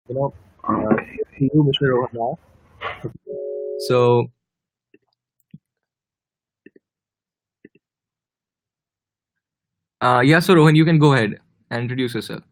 you know, you, Mr. Rohan now. So, yeah, so Rohan, you can go ahead and introduce yourself.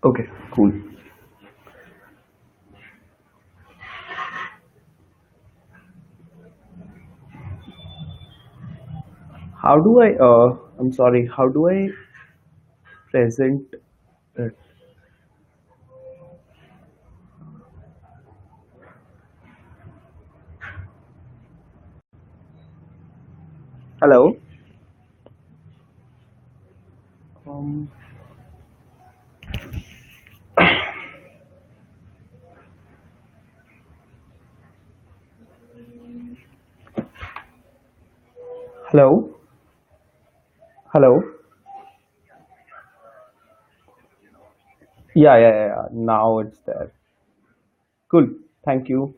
Okay, cool. How do I'm sorry, how do I present it? Hello? Um, Hello? Hello? Yeah. Now it's there. Cool. Thank you.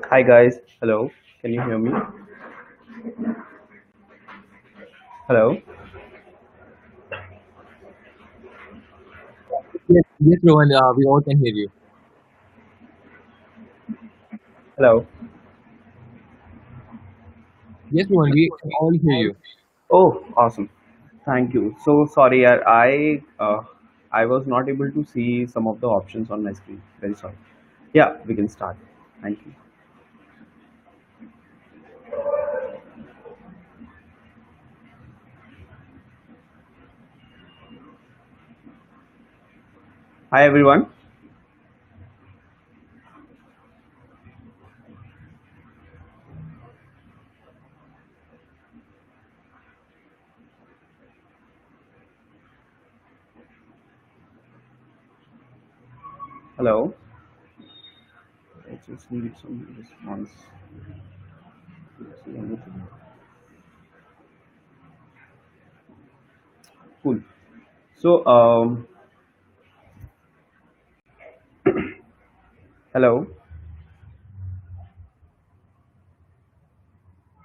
Hi guys. Hello. Can you hear me? Hello? Yes, Rohan, we all can hear you. Hello? Yes, Rohan, we can all hear you. Oh, awesome. Thank you. So sorry, I was not able to see some of the options on my screen. Very sorry. Yeah, we can start. Thank you. Hi everyone. Hello. I just need some response. Cool. So, hello.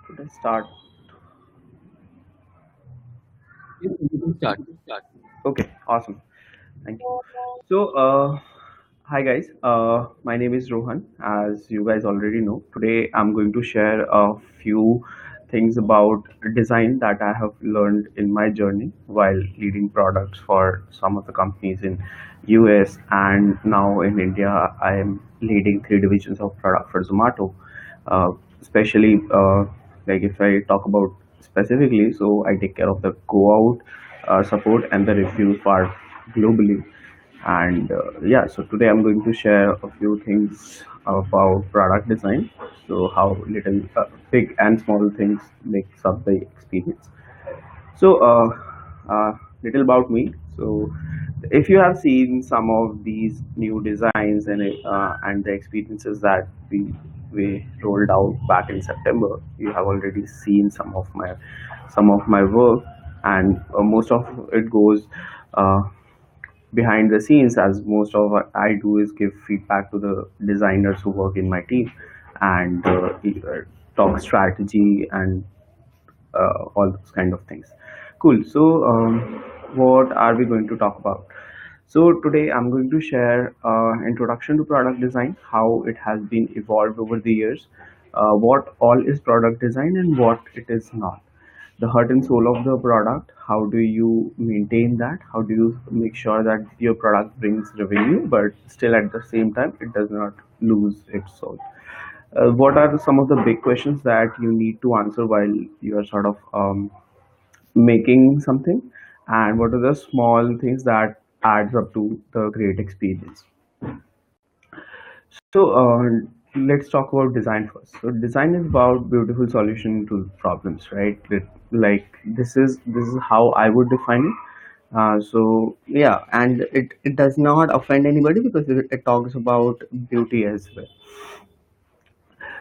Should I start? Yes, you can start. Okay, awesome. Thank you. So, hi guys. My name is Rohan. As you guys already know, today I'm going to share a few things about design that I have learned in my journey while leading products for some of the companies in US, and now in India. I am leading three divisions of product for Zomato. Especially, like if I talk about specifically, so I take care of the go out support and the review part globally. And yeah, so today I'm going to share a few things about product design. So how little big and small things makes up the experience. So, little about me. So, if you have seen some of these new designs and the experiences that we rolled out back in September, you have already seen some of my work, and most of it goes uh, behind the scenes. As most of what I do is give feedback to the designers who work in my team, and talk strategy and all those kind of things. Cool. So, what are we going to talk about? So today I'm going to share introduction to product design, how it has been evolved over the years, what all is product design and what it is not. The heart and soul of the product. How do you maintain that? How do you make sure that your product brings revenue, but still at the same time it does not lose its soul? What are some of the big questions that you need to answer while you are sort of making something, and what are the small things that adds up to the great experience? So let's talk about design first. So design is about beautiful solution to problems, right? Like this is how I would define it. So yeah, and it does not offend anybody because it talks about beauty as well.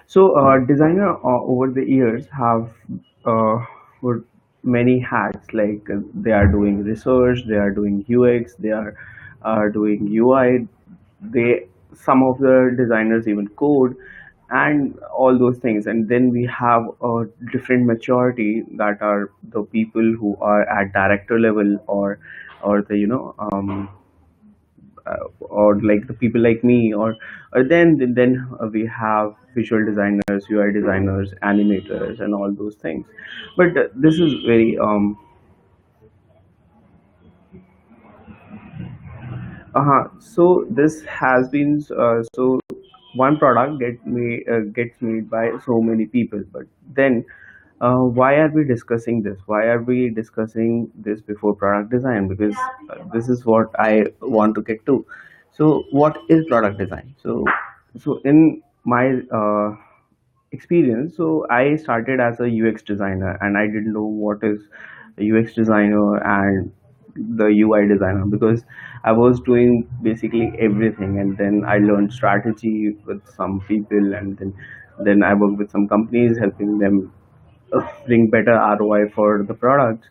So, designer over the years have put many hats. Like they are doing research, they are doing UX, they are doing UI. They Some of the designers even code and all those things. And then we have a different maturity that are the people who are at director level, or the or like the people like me, or then we have visual designers, UI designers, animators, and all those things. But this is very so this has been so one product gets made by so many people, but then why are we discussing this? Why are we discussing this before product design? Because this is what I want to get to. So what is product design? So in my experience, so I started as a UX designer, and I didn't know what is a UX designer and the UI designer, because I was doing basically everything. And then I learned strategy with some people, and then I worked with some companies helping them bring better ROI for the products.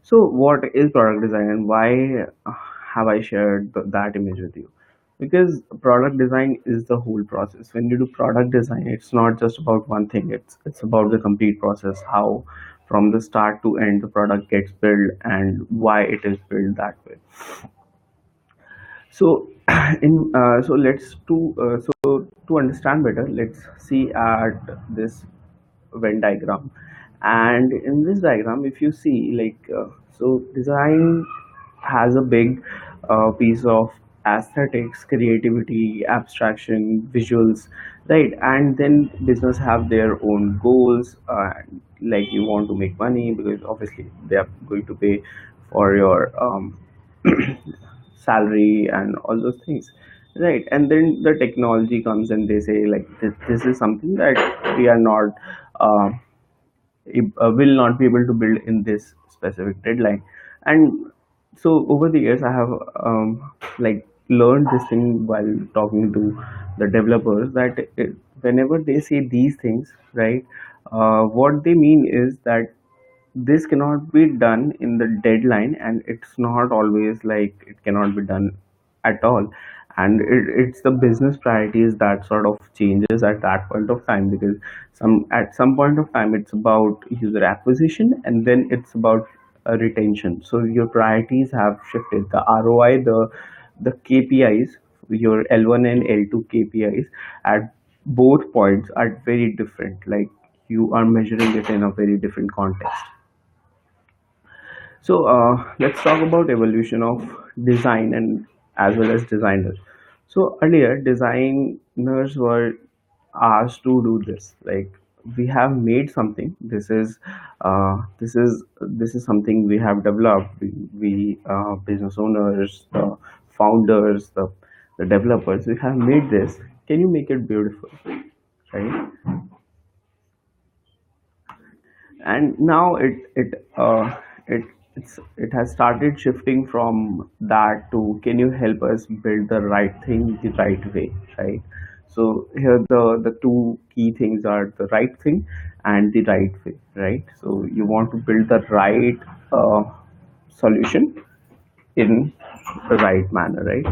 So, what is product design, and why have I shared that image with you? Because product design is the whole process. When you do product design, it's not just about one thing. It's about the complete process. How from the start to end the product gets built, and why it is built that way. So, so let's to understand better, let's see at this Venn diagram. And in this diagram, if you see, like so design has a big piece of aesthetics, creativity, abstraction, visuals, right? And then business have their own goals, like you want to make money because obviously they are going to pay for your salary and all those things, right? And then the technology comes and they say like this is something that we are not uh, will not be able to build in this specific deadline. And so over the years I have like learned this thing while talking to the developers, that whenever they say these things, right, what they mean is that this cannot be done in the deadline, and it's not always like it cannot be done at all. And it's the business priorities that sort of changes at that point of time, because at some point of time it's about user acquisition, and then it's about retention. So your priorities have shifted. The ROI, the KPIs, your L1 and L2 KPIs at both points are very different. Like you are measuring it in a very different context. So let's talk about evolution of design and as well as designers. So earlier, designers were asked to do this, like we have made something. This is something we have developed. We business owners, the founders, the developers, we have made this. Can you make it beautiful, right? And now it has started shifting from that to, can you help us build the right thing the right way, right? So here the two key things are the right thing and the right way, right? So you want to build the right solution in the right manner, right?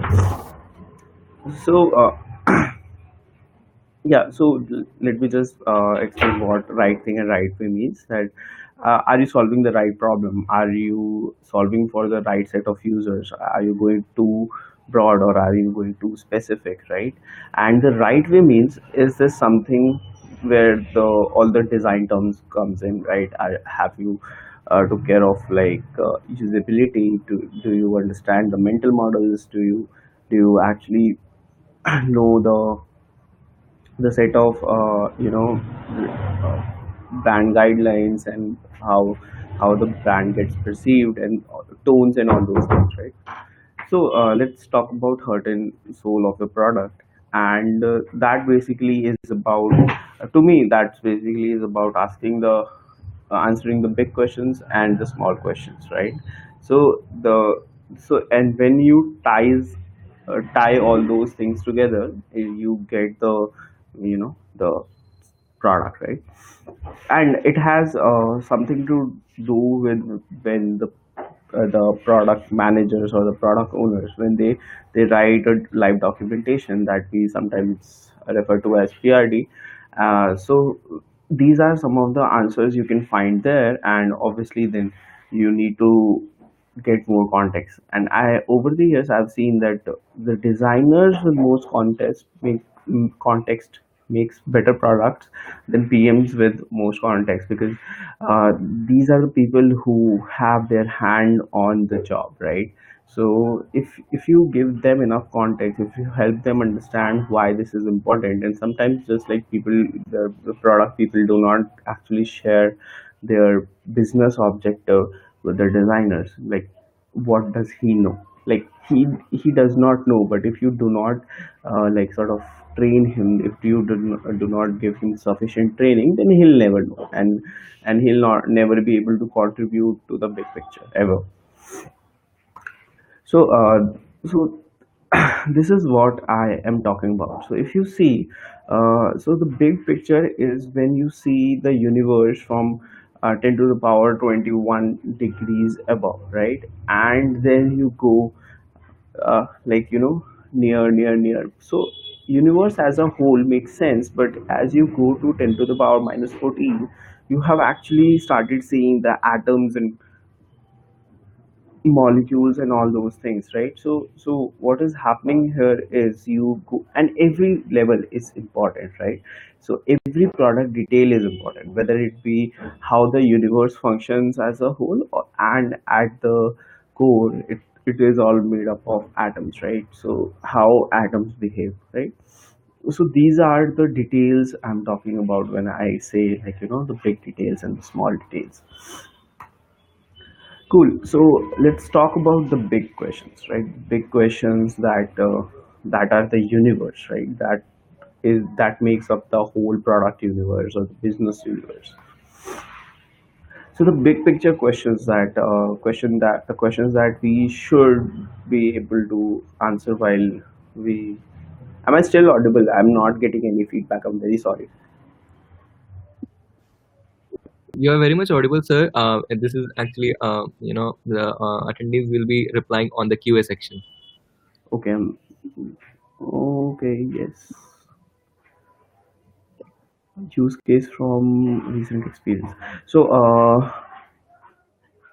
So yeah, so let me just explain what right thing and right way means. That are you solving the right problem? Are you solving for the right set of users? Are you going too broad or are you going too specific, right? And the right way means, is this something where the all the design terms comes in, right? Have you took care of like usability? Do you understand the mental models? Do you actually know the set of brand guidelines and how the brand gets perceived and tones and all those things, right? So let's talk about heart and soul of the product. And that basically is about, to me, that's basically is about asking the answering the big questions and the small questions, right? So and when you tie all those things together, you get the the product, right? And it has something to do with when the product managers or the product owners, when they write a live documentation that we sometimes refer to as PRD. So these are some of the answers you can find there, and obviously then you need to get more context. And I, over the years, I've seen that the designers with most context makes better products than PMs with most context, because uh, these are the people who have their hand on the job, right? So if you give them enough context, if you help them understand why this is important, and sometimes just like people, the product people do not actually share their business objective with the designers. Like, what does he know? Like, he does not know. But if you do not like sort of train him, if you do not give him sufficient training, then he'll never know, and he'll not never be able to contribute to the big picture ever. So so this is what I am talking about. So if you see, so the big picture is when you see the universe from 10 to the power 21 degrees above, right? And then you go like near. So universe as a whole makes sense, but as you go to 10 to the power minus 14, you have actually started seeing the atoms and molecules and all those things, right? So what is happening here is you go, and every level is important, right? So every product detail is important, whether it be how the universe functions as a whole, and at the core, it is all made up of atoms, right? So how atoms behave, right? So these are the details I'm talking about when I say, like, the big details and the small details. Cool. So let's talk about the big questions, right? Big questions that are the universe, right? That makes up the whole product universe or the business universe. So the big picture questions that the questions that we should be able to answer while we. Am I still audible? I'm not getting any feedback. I'm very sorry. You are very much audible, sir. And this is actually, the attendees will be replying on the QA section. Okay. Okay. Yes. Use case from recent experience. So,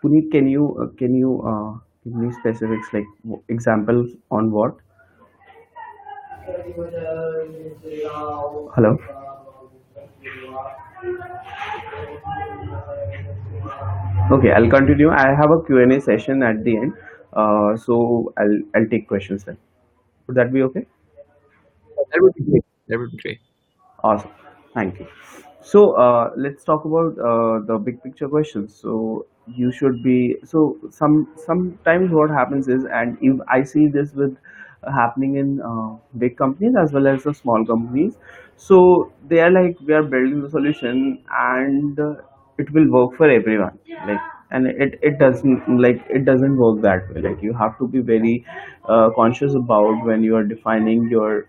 Puneet, can you give me specifics, like examples on what? Hello. Okay, I'll continue. I have a Q&A session at the end, so I'll take questions then. Would that be okay? That would be great. That would be great. Awesome. Thank you. So let's talk about the big picture questions. So you should be so sometimes what happens is, and if I see this with happening in big companies as well as the small companies. So they are like, we are building the solution and it will work for everyone. Like, and it doesn't, like, it doesn't work that way. Like, you have to be very conscious about when you are defining your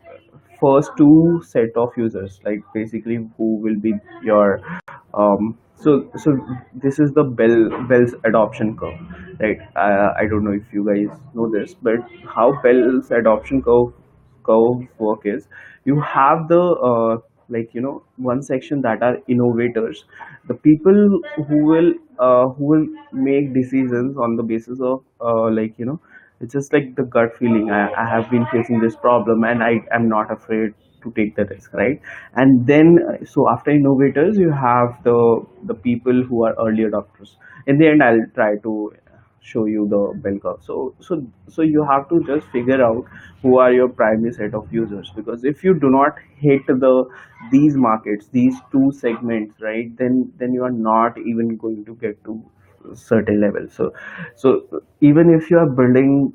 first two set of users, like basically who will be your so this is the Bell's adoption curve, right? I don't know if you guys know this, but how Bell's adoption curve work is, you have the like, you know, one section that are innovators, the people who will make decisions on the basis of like, you know, it's just like the gut feeling. I have been facing this problem and I am not afraid to take the risk, right? And then so after innovators, you have the people who are early adopters. In the end, I'll try to show you the bell curve. So you have to just figure out who are your primary set of users, because if you do not hit these markets, these two segments, right, then you are not even going to get to certain level. So even if you are building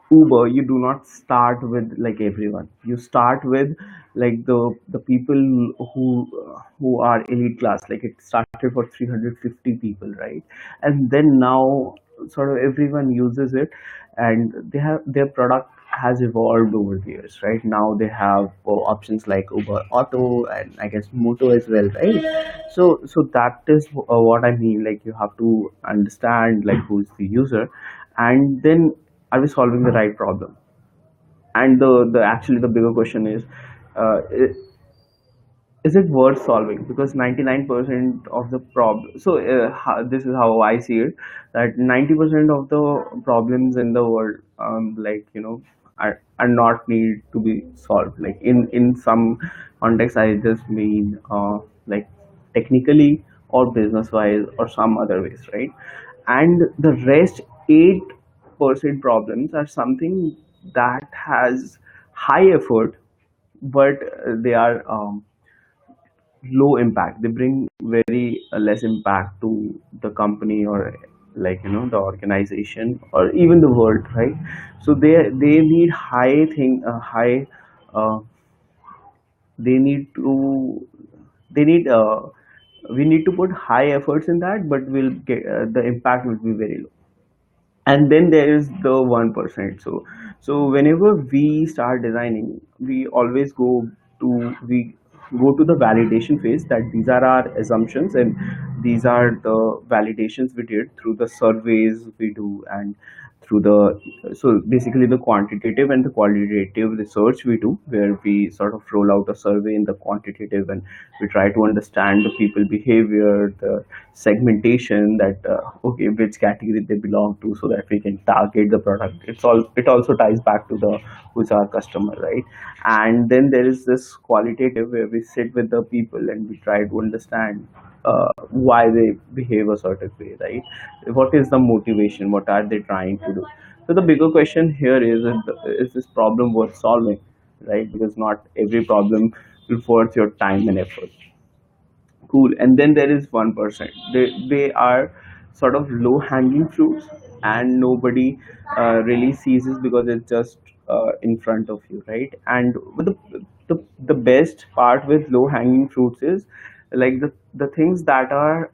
Uber, you do not start with like everyone. You start with like the people who are elite class. Like, it started for 350 people, right? And then now sort of everyone uses it, and they have their product has evolved over the years, right? Now they have options like Uber Auto and I guess Moto as well, right? So that is what I mean. Like, you have to understand like who's the user, and then are we solving the right problem? And the actually the bigger question is it worth solving? Because 99% of the problem, so this is how I see it, that 90% of the problems in the world, like, you know, are not need to be solved. Like, in some context, I just mean like technically or business wise or some other ways, right? And the rest 8% problems are something that has high effort, but they are low impact. They bring very less impact to the company, or like, you know, the organization or even the world, right? So they need high uh, they need to they need we need to put high efforts in that, but we'll get the impact will be very low. And then there is the 1%. So whenever we start designing, we go to the validation phase, that these are our assumptions and these are the validations we did through the surveys we do, and through the so basically the quantitative and the qualitative research we do, where we sort of roll out a survey in the quantitative, and we try to understand the people behavior, the segmentation, that okay, which category they belong to, so that we can target the product. It also ties back to the who's our customer, right? And then there is this qualitative, where we sit with the people and we try to understand why they behave a certain way, right? What is the motivation, what are they trying to do? So the bigger question here is this problem worth solving, right? Because not every problem will worth your time and effort. Cool. And then there is 1%. They are sort of low hanging fruits, and nobody really sees this because it's just in front of you, right? And but the best part with low hanging fruits is, like, the things that are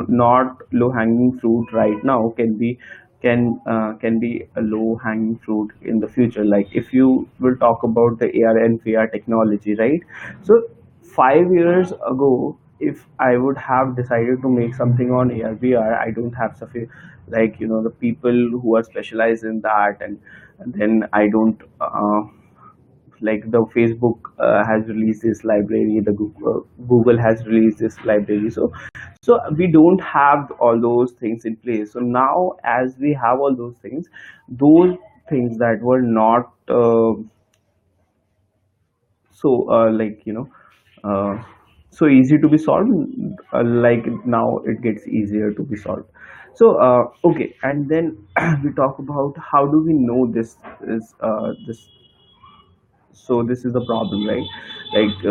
not low hanging fruit right now can be a low hanging fruit in the future. Like, if you will talk about the AR and VR technology, right? So 5 years ago, if I would have decided to make something on AR VR, I don't have sufficient, like, you know, the people who are specialized in that, and then I don't like, the Facebook has released this library, the Google has released this library. So we don't have all those things in place. So now, as we have all those things that were not like, you know, uh, so easy to be solved, like, now it gets easier to be solved. So okay, and then we talk about how do we know this is the problem, right? Like,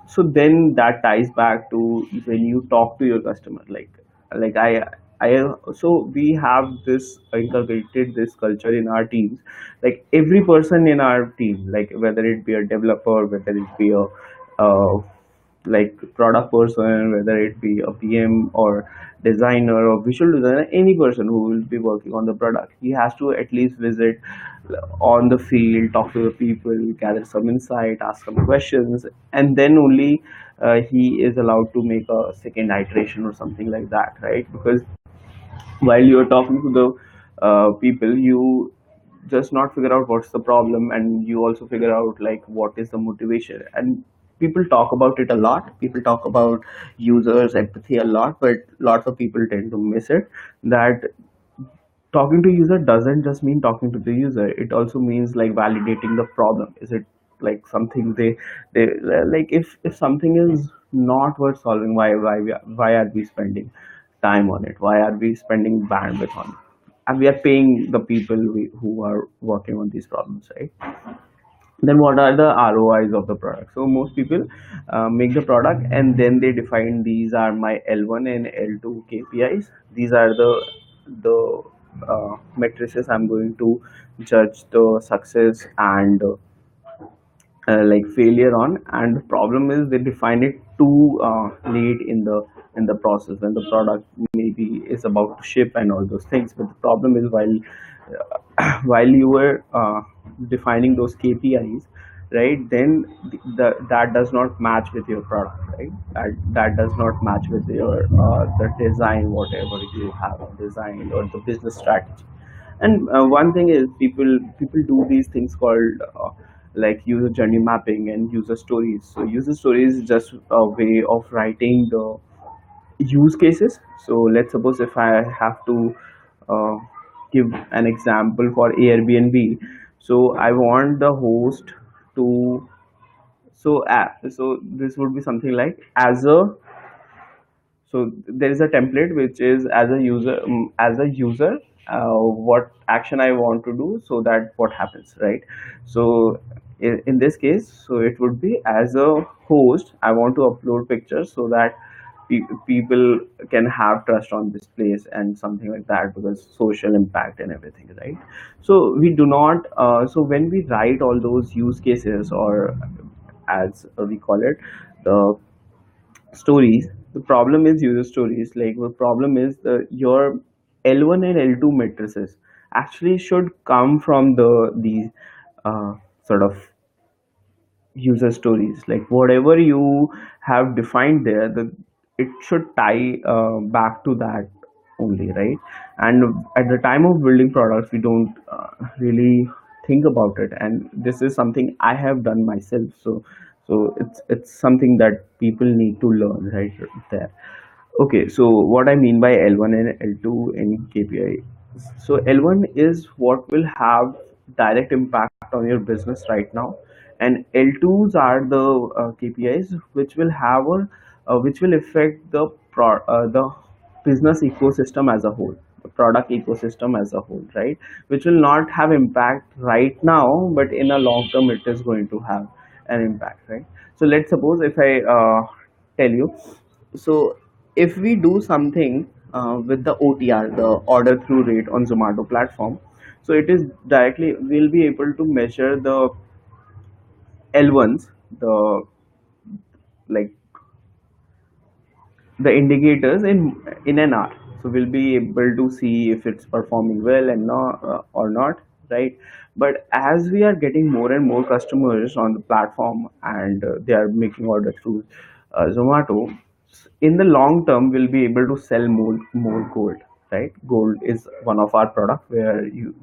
So then that ties back to when you talk to your customer, like I so we have this inculcated this culture in our teams, like every person in our team, like whether it be a developer, whether it be a like product person, whether it be a PM or designer or visual designer, any person who will be working on the product, he has to at least visit on the field, talk to the people, gather some insight, ask some questions, and then only he is allowed to make a second iteration or something like that, right? Because while you're talking to the people, you just not figure out what's the problem, and you also figure out like what is the motivation. And people talk about it a lot, people talk about users empathy a lot, but lots of people tend to miss it, that talking to user doesn't just mean talking to the user, it also means like validating the problem. Is it like something they like, if something is not worth solving, why are we spending time on it, why are we spending bandwidth on it, and we are paying the people who are working on these problems, right? Then what are the ROIs of the product? So most people make the product and then they define these are my L1 and L2 KPIs. These are the matrices I'm going to judge the success and like failure on. And the problem is they define it too late in the process when the product maybe is about to ship and all those things. But the problem is while you were defining those KPIs, right, then that does not match with your product, right? That does not match with your the design, whatever you have designed, or the business strategy. And one thing is people do these things called like user journey mapping and user stories. So user stories is just a way of writing the use cases. So let's suppose if I have to uh, give an example for Airbnb. So I want the host to, so this would be something like, as a, so there is a template which is as a user, what action I want to do, so that what happens, right? So in this case, so it would be, as a host I want to upload pictures so that people can have trust on this place and something like that, because social impact and everything, right? So we do not so when we write all those use cases, or as we call it, the stories, the problem is user stories, like the problem is your L1 and L2 matrices actually should come from these sort of user stories, like whatever you have defined there, it should tie back to that only, right? And at the time of building products, we don't really think about it, and this is something I have done myself. So it's something that people need to learn right there. Okay, so what I mean by L1 and L2 in KPI. So L1 is what will have direct impact on your business right now, and L2s are the KPIs which will have a which will affect the business ecosystem as a whole, the product ecosystem as a whole, right? Which will not have impact right now, but in a long term it is going to have an impact, right? So let's suppose if I tell you, so if we do something with the OTR, the order through rate on Zomato platform, so it is directly, we'll be able to measure the L1s, the like the indicators in an hour. So we'll be able to see if it's performing well and not or not, right? But as we are getting more and more customers on the platform, and they are making order through Zomato, in the long term we'll be able to sell more gold, right? Gold is one of our product where you,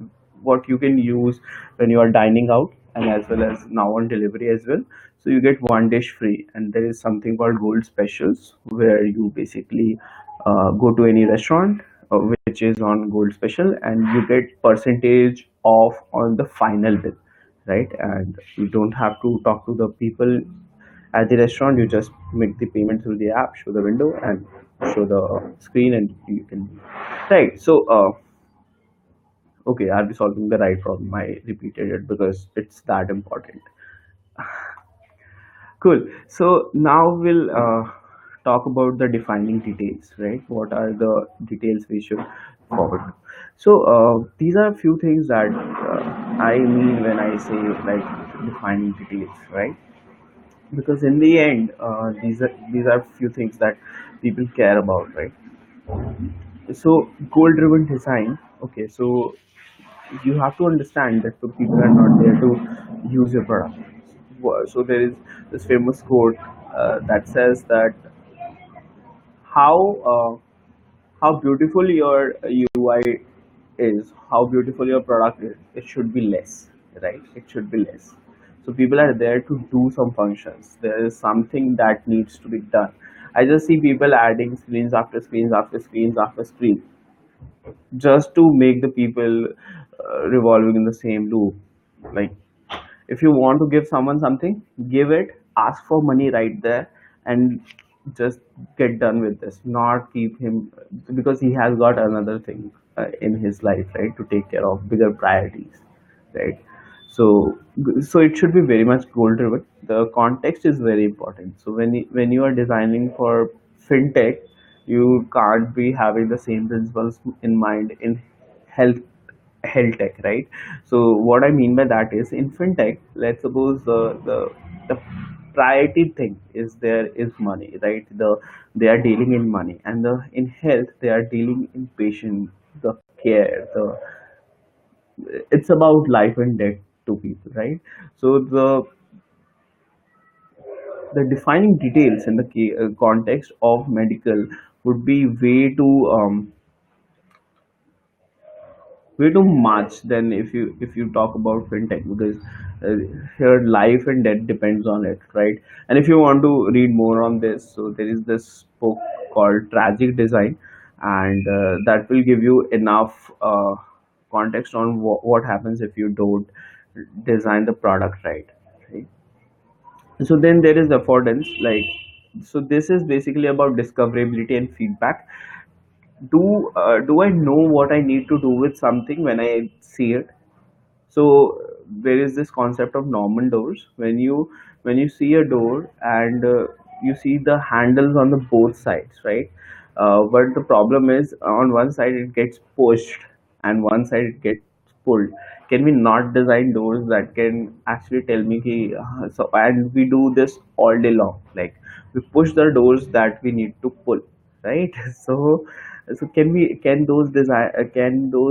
what you can use when you are dining out, and as well as now on delivery as well. So you get one dish free, and there is something called gold specials, where you basically go to any restaurant which is on gold special, and you get percentage off on the final bill, right? And you don't have to talk to the people at the restaurant, you just make the payment through the app, show the window and show the screen, and you can, right? So okay, are we solving the right problem? I repeated it because it's that important. Cool. So now we'll talk about the defining details, right? What are the details we should forward? So these are a few things that I mean when I say like defining details, right? Because in the end, these are few things that people care about, right? So goal driven design. Okay, so you have to understand that the people are not there to use your product. So there is this famous quote that says that how uh, how beautiful your UI is, how beautiful your product is, it should be less, right? It should be less. So people are there to do some functions. There is something that needs to be done. I just see people adding screens after screens after screens after screen just to make the people revolving in the same loop. Like, if you want to give someone something, give it, ask for money right there, and just get done with this. Not keep him, because he has got another thing in his life, right, to take care of, bigger priorities, right? So, so it should be very much goal driven. The context is very important. So when you are designing for fintech, you can't be having the same principles in mind in health health tech, right? So what I mean by that is, in fintech, let's suppose the priority thing is there is money, right? They are dealing in money, and in health they are dealing in patient, the care, the it's about life and death to people, right? So the defining details in the context of medical would be way too much than if you talk about fintech, because uh, here life and death depends on it, right? And if you want to read more on this, so there is this book called Tragic Design, and that will give you enough context on what happens if you don't design the product right? So then there is affordance, like, so this is basically about discoverability and feedback. Do I know what I need to do with something when I see it? So there is this concept of Norman doors. When you see a door, and you see the handles on the both sides, right? But the problem is, on one side it gets pushed and one side it gets pulled. Can we not design doors that can actually tell me ki, so, and we do this all day long, like we push the doors that we need to pull, right? So can those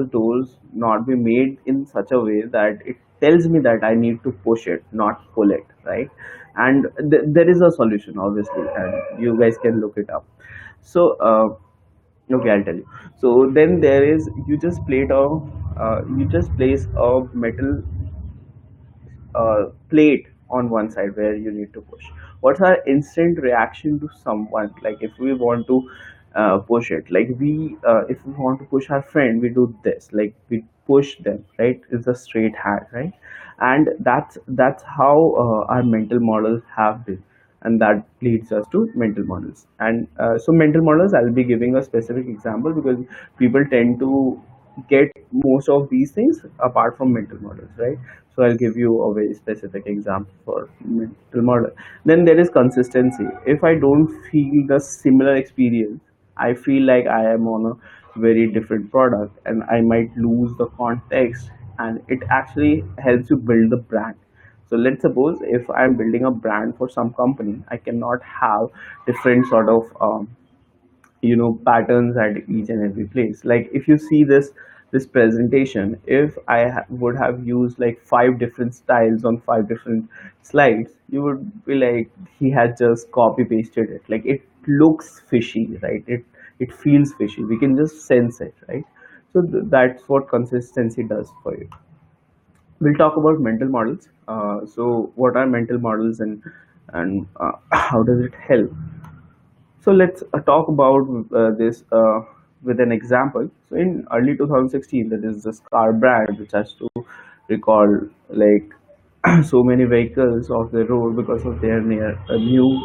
doors not be made in such a way that it tells me that I need to push it, not pull it, right? And there is a solution, obviously, and you guys can look it up. So okay, I'll tell you. So then there is, you just place a metal plate on one side where you need to push. What's our instant reaction to someone? Like, if we want to push it, like if we want to push our friend, we do this, like we push them, right? It's a straight hand, right? And that's how our mental models have been, and that leads us to mental models. And so mental models, I'll be giving a specific example, because people tend to get most of these things apart from mental models, right? So I'll give you a very specific example for mental model. Then there is consistency. If I don't feel the similar experience, I feel like I am on a very different product, and I might lose the context, and it actually helps you build the brand. So let's suppose if I'm building a brand for some company, I cannot have different sort of patterns at each and every place. Like, if you see this presentation, if I would have used like five different styles on five different slides, you would be like, he had just copy pasted it. Like, it looks fishy, right? It feels fishy, we can just sense it, right? So that's what consistency does for you. We'll talk about mental models. So what are mental models, and how does it help? So let's talk about this with an example. So in early 2016, there is this car brand which has to recall like so many vehicles off the road because of their near a new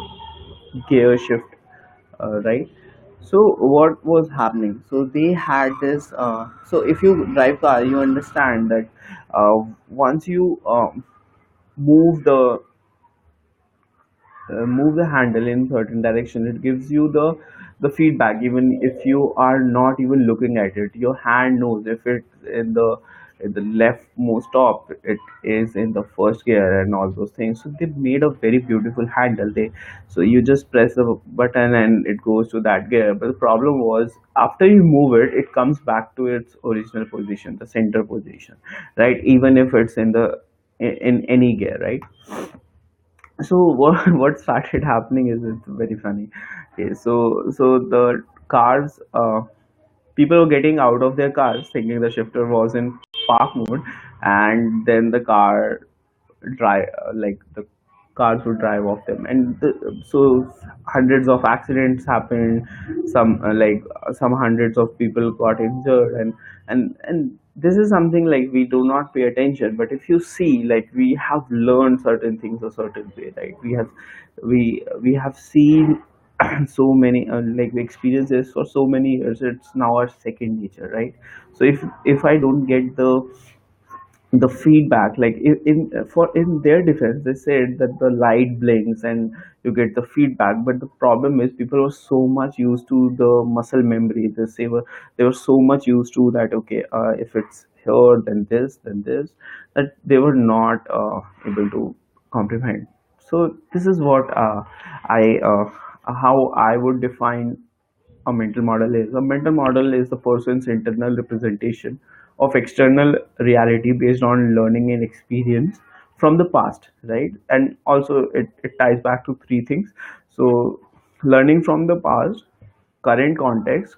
gear shift, right? So what was happening? So they had this. So if you drive car, you understand that once you move move the handle in certain direction, it gives you the feedback. Even if you are not even looking at it, your hand knows if it's in the leftmost top, it is in the first gear and all those things. So they made a very beautiful handle. They So you just press the button and it goes to that gear. But the problem was, after you move it, it comes back to its original position, the center position, right? Even if it's in any gear, right? So what started happening is, it's very funny. Okay, so the cars, people were getting out of their cars thinking the shifter was in park mode, and then the car drive like the cars would drive off them, and so hundreds of accidents happened. Some hundreds of people got injured, and this is something like we do not pay attention. But if you see, like, we have learned certain things a certain way, right? We have seen so many like experiences for so many years, it's now our second nature, right? So if I don't get the feedback, like in their defense, they said that the light blinks and you get the feedback. But the problem is, people were so much used to the muscle memory. They were so much used to that, okay, if it's here, then this, that they were not able to comprehend. So this is what I how I would define a mental model is. A mental model is the person's internal representation of external reality based on learning and experience from the past, right? And also it ties back to three things. So learning from the past, current context,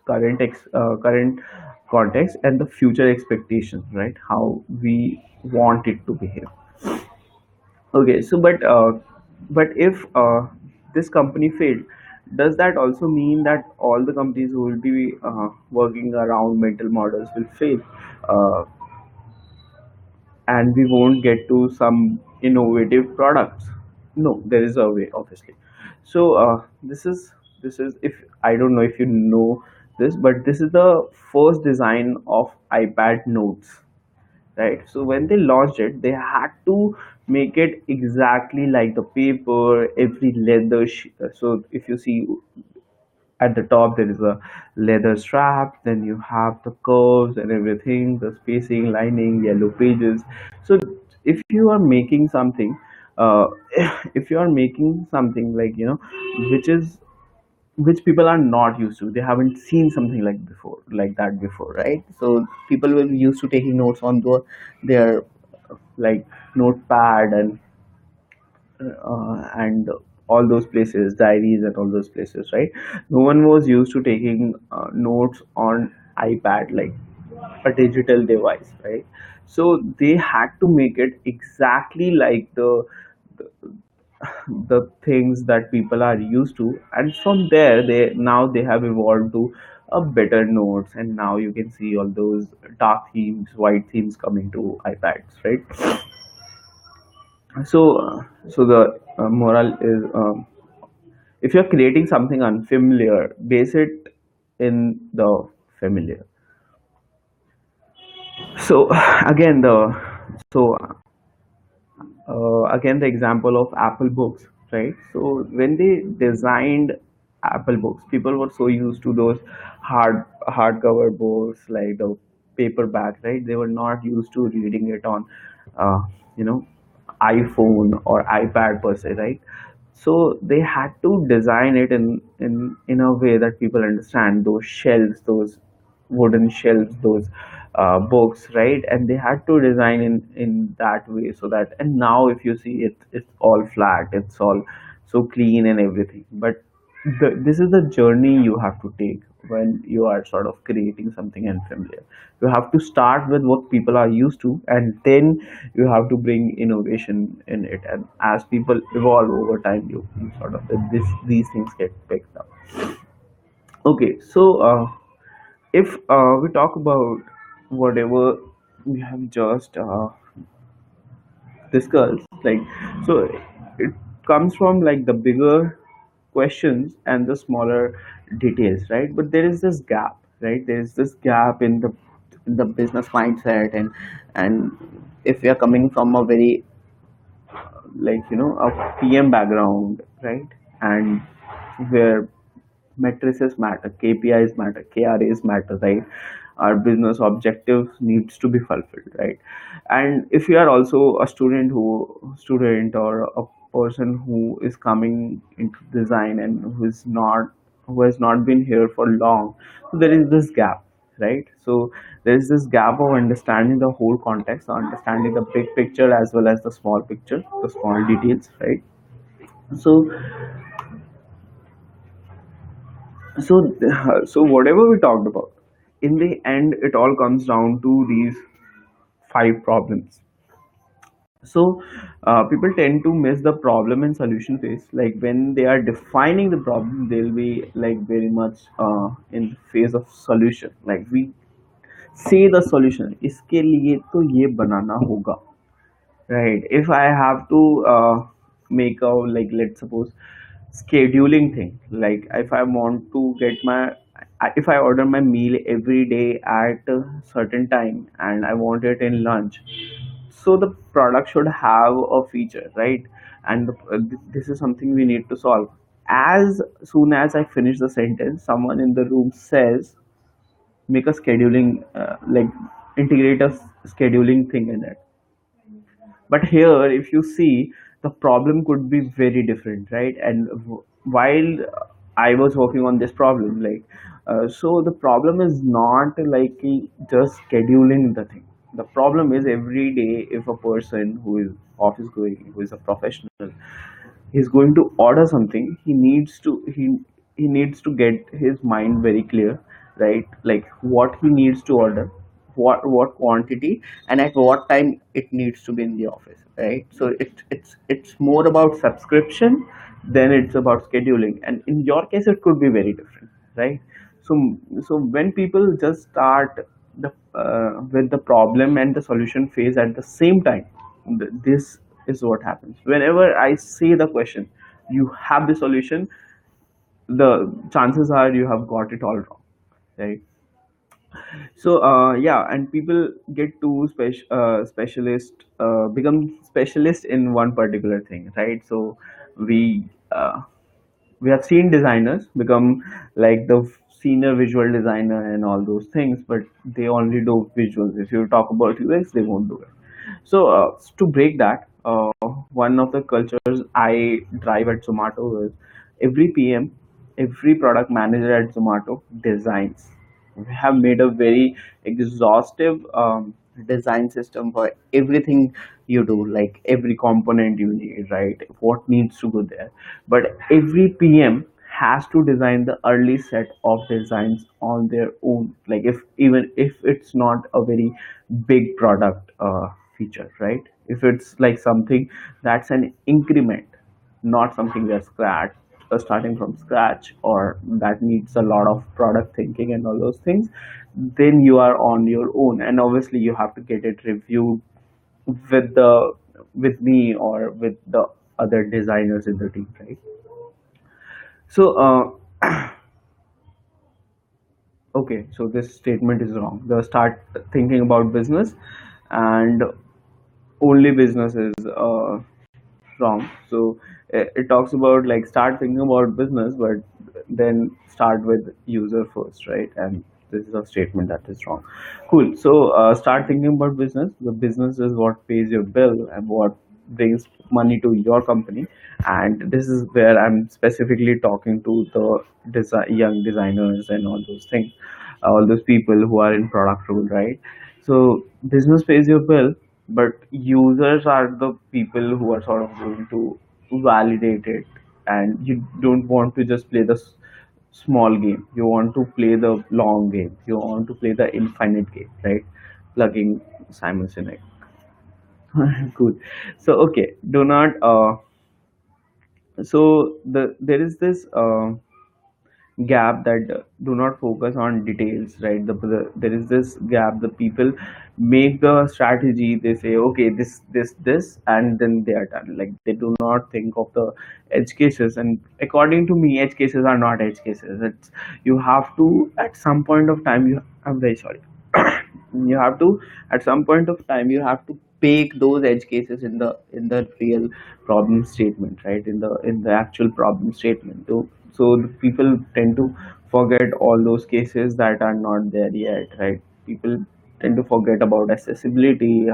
and the future expectations, right? How we want it to behave. Okay, so but if this company failed, does that also mean that all the companies who will be working around mental models will fail, uh, and we won't get to some innovative products? No, there is a way, obviously. So this is, if I don't know if you know this, but this is the first design of iPad notes, right? So when they launched it, they had to make it exactly like the paper, every so if you see at the top, there is a leather strap, then you have the curves and everything, the spacing, lining, yellow pages. So if you are making something, uh, if you are making something, like, which people are not used to, they haven't seen something like that before, right? So people were used to taking notes on their like notepad and all those places, diaries and all those places, right? No one was used to taking notes on iPad, like a digital device, right? So they had to make it exactly like the things that people are used to, and from there, they have evolved to a better notes, and now you can see all those dark themes, white themes coming to iPads, right? So the moral is, if you're creating something unfamiliar, base it in the familiar. So again the so again, the example of Apple books, right? So when they designed Apple books, people were so used to those hardcover books, like the paperback, right? They were not used to reading it on uh, you know iPhone or iPad per se, right? So they had to design it in a way that people understand, those shelves, those wooden shelves, those books, right? And they had to design in that way, so that, and now if you see it, it's all flat, it's all so clean and everything. But this is the journey you have to take when you are sort of creating something unfamiliar. You have to start with what people are used to, and then you have to bring innovation in it. And as people evolve over time, you sort of, these things get picked up. Okay, so if we talk about whatever we have just discussed, like, so it comes from like the bigger questions and the smaller details, right? But there is this gap, right? There is this gap in the business mindset, and if we are coming from a very, like, a PM background, right? And where matrices matter, KPIs matter, KRAs matter, right? Our business objectives needs to be fulfilled, right? And if you are also a student or a person who is coming into design and who has not been here for long, so there is this gap, right? So there is this gap of understanding the whole context, understanding the big picture as well as the small picture, the small details, right? So so whatever we talked about, in the end it all comes down to these five problems. So people tend to miss the problem and solution phase. Like when they are defining the problem, they'll be like very much in the phase of solution. Like we say the solution, इसके लिए तो ये बनाना होगा, right? If I have to make a, like, let's suppose scheduling thing, like if I want to get my, if I order my meal every day at a certain time and I want it in lunch, so the product should have a feature, right? And this is something we need to solve. As soon as I finish the sentence, someone in the room says, make a scheduling, like integrate a scheduling thing in it. But here if you see, the problem could be very different, right? And while I was working on this problem, like so the problem is not like just scheduling the thing. The problem is every day, if a person who is office going, who is a professional, he's going to order something, he needs to get his mind very clear, right? Like what he needs to order, what quantity, and at what time it needs to be in the office, right? So it's more about subscription than it's about scheduling, and in your case it could be very different, right? So so when people just start the with the problem and the solution phase at the same time, this is what happens. Whenever I say the question, you have the solution, the chances are you have got it all wrong, right? So yeah, and people get too specialist, become specialist in one particular thing, right? So we uh, we have seen designers become like the senior visual designer and all those things, but they only do visuals. If you talk about UX, they won't do it. So to break that, one of the cultures I drive at Zomato is every PM, every product manager at Zomato designs. We have made a very exhaustive design system for everything you do, like every component you need, right? What needs to go there. But every PM has to design the early set of designs on their own, like if even if it's not a very big product feature, right? If it's like something that's an increment, not something that's starting from scratch, or that needs a lot of product thinking and all those things, then you are on your own, and obviously you have to get it reviewed with the with me or with the other designers in the team, right? So okay, so this statement is wrong. The start thinking about business and only business is wrong. So it talks about like start thinking about business, but then start with user first, right? And this is a statement that is wrong. Cool. So start thinking about business. The business is what pays your bill and what brings money to your company. And this is where I'm specifically talking to the young designers and all those things, all those people who are in product role, right? So business pays your bill, but users are the people who are sort of going to validate it, and you don't want to just play the small game. You want to play the long game. You want to play the infinite game, right? Plugging Simon Sinek. Cool. So okay, do not so there is this gap that do not focus on details, right? There is this gap. The people make the strategy, they say okay, this, and then they are done. Like they do not think of the edge cases, and according to me, edge cases are not edge cases. It's you have to at some point of time, I'm very sorry, you have to at some point of time you have to bake those edge cases in the real problem statement, right? In the actual problem statement. So the people tend to forget all those cases that are not there yet, right? People tend to forget about accessibility,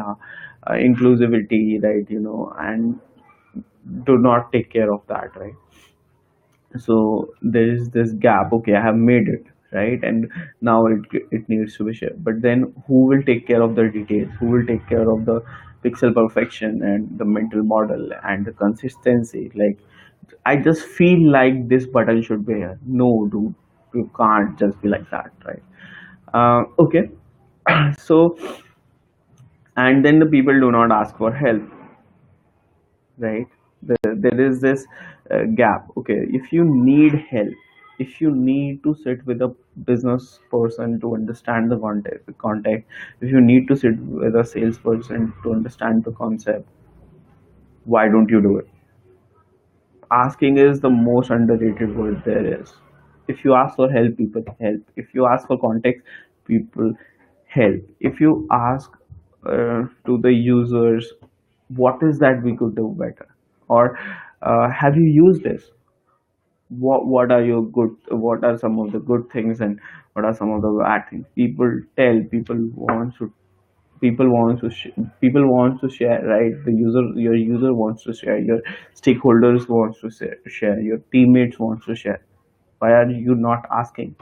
inclusivity, right? And do not take care of that, right? So there is this gap. Okay, I have made it, right? And now it needs to be shared, but then who will take care of the details? Who will take care of the pixel perfection and the mental model and the consistency? Like, I just feel like this button should be here. No, dude, you can't just be like that, right? Okay. So, and then the people do not ask for help, right? There is this gap. Okay, if you need help, if you need to sit with a business person to understand the context, if you need to sit with a salesperson to understand the concept, why don't you do it? Asking is the most underrated word there is. If you ask for help, people help. If you ask for context, people help. If you ask to the users, what is that we could do better, or have you used this? What are your good? What are some of the good things, and what are some of the bad things? People tell. People wants to people wants to share, right? Your user wants to share, your stakeholders wants to share, your teammates wants to share. Why are you not asking,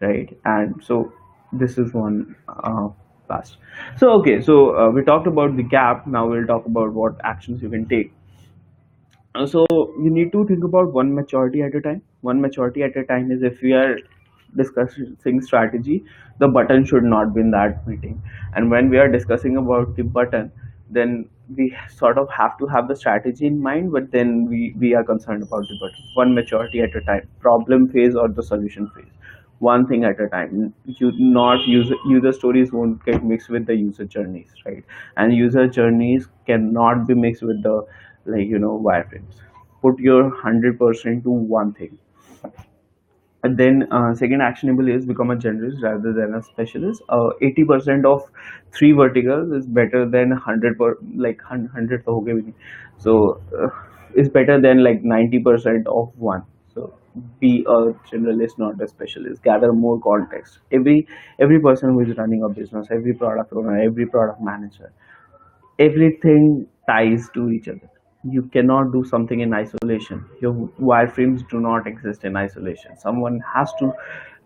right? And so this is one past. So okay, so we talked about the gap. Now we'll talk about what actions you can take. So you need to think about one maturity at a time. One maturity at a time is, if we are discussing strategy, the button should not be in that meeting. And when we are discussing about the button, then we sort of have to have the strategy in mind, but then we are concerned about the button. One maturity at a time, problem phase or the solution phase. One thing at a time. You not user stories won't get mixed with the user journeys, right? And user journeys cannot be mixed with the, like, wireframes. Put your 100% to one thing. And then second actionable is become a generalist rather than a specialist. 80% of three verticals is better than 100 per, like 100 तो हो गए भी नहीं. So is better than like 90% of one. So be a generalist, not a specialist. Gather more context. Every person who is running a business, every product owner, every product manager, everything ties to each other. You cannot do something in isolation. Your wireframes do not exist in isolation. Someone has to,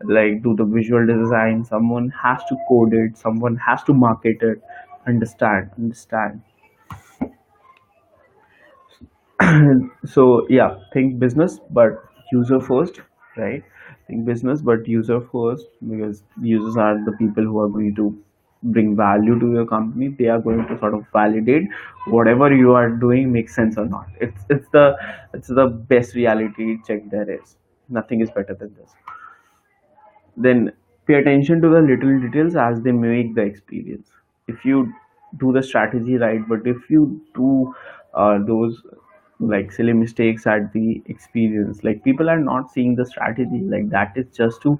like, do the visual design, someone has to code it, someone has to market it. Understand. So yeah, think business but user first, right? Think business but user first, because users are the people who are going to bring value to your company. They are going to sort of validate whatever you are doing makes sense or not. It's the best reality check there is. Nothing is better than this. Then pay attention to the little details as they make the experience. If you do the strategy right, but if you do those like silly mistakes at the experience, like, people are not seeing the strategy, like, that is just to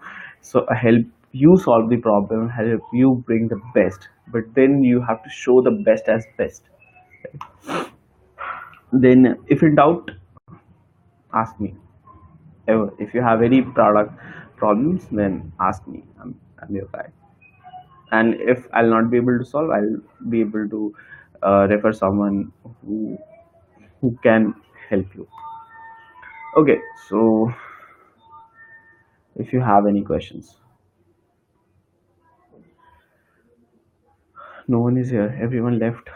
help you solve the problem, help you bring the best, but then you have to show the best as best. Then if in doubt, ask me. Ever, if you have any product problems, then ask me. I'm your guy. And if I'll not be able to solve, I'll be able to refer someone who can help you. Okay, so if you have any questions. No one is here, everyone left.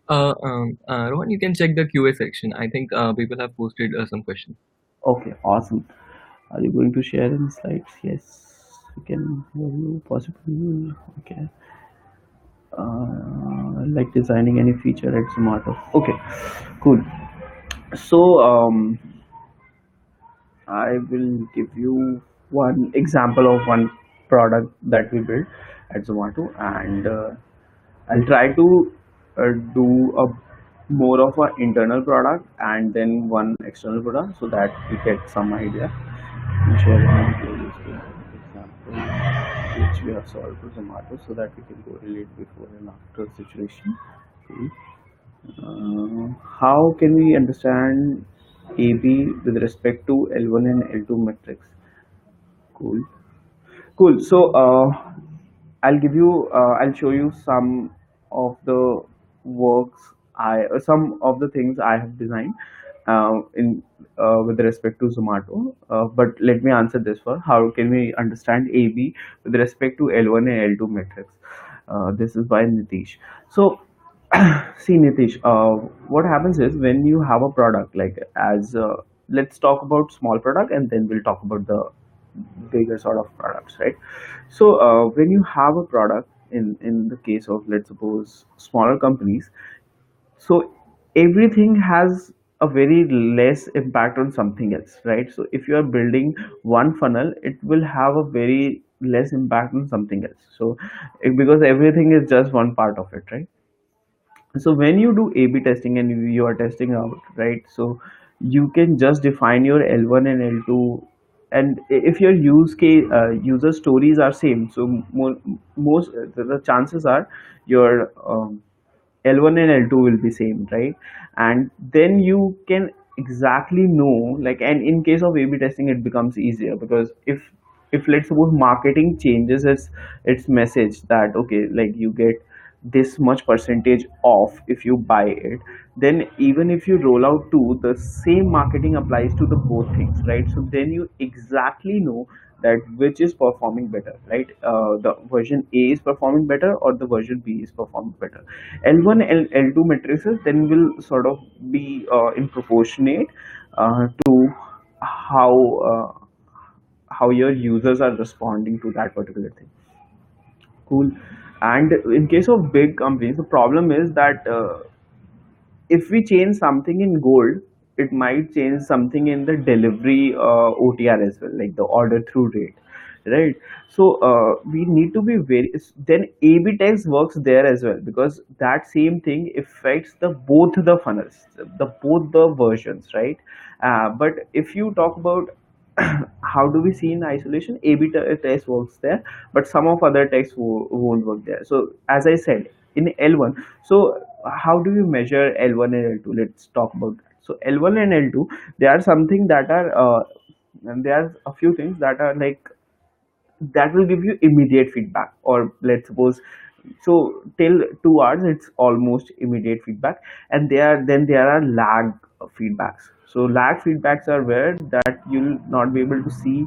Rohan, you can check the QA section. I think people have posted some questions. Okay, awesome. Are you going to share any slides? Yes, we can hear you, possibly. Okay. Like designing any feature at Zomato. Okay, cool. So I will give you one example of one product that we built at Zomato, and I'll try to do a more of an internal product and then one external product, so that we get some idea. Share an example which we have solved for Zomato, so that we can correlate before and after situation. Cool. How can we understand AB with respect to L1 and L2 metrics? Cool. Cool. So I'll show you some of the some of the things I have designed in with respect to Zomato. But let me answer this first. How can we understand AB with respect to L1 and L2 metrics? This is by Nitish. So see, Nitish, what happens is when you have a product like as let's talk about small product and then we'll talk about the bigger sort of products, right? So when you have a product in the case of, let's suppose, smaller companies, so everything has a very less impact on something else, right? So if you are building one funnel, it will have a very less impact on something else. So because everything is just one part of it, right? So when you do A/B testing and you are testing out, right? So you can just define your L1 and L2, and if your user stories are same, so most the chances are your L1 and L2 will be same, right? And then you can exactly know, like, and in case of A/B testing, it becomes easier because if let's suppose marketing changes its message that okay, like you get this much percentage off if you buy it, then even if you roll out two, the same marketing applies to the both things, right? So then you exactly know that which is performing better, right? The version A is performing better or the version B is performing better. L1 and L2 matrices then will sort of be in proportionate to how uh, how your users are responding to that particular thing. Cool. And in case of big companies, the problem is that if we change something in gold, it might change something in the delivery OTR as well, like the order through rate, right? So we need to be very. Then A/B test works there as well because that same thing affects the both the funnels, the both the versions, right? But if you talk about how do we see in isolation, A/B test works there, but some of other tests won't work there. So as I said, in L1, so how do you measure L1 and L2? Let's talk about that. So L1 and L2, they are something that are and there are a few things that are like that will give you immediate feedback, or let's suppose, so till 2 hours it's almost immediate feedback, and there are lag feedbacks. So lag feedbacks are where that you'll not be able to see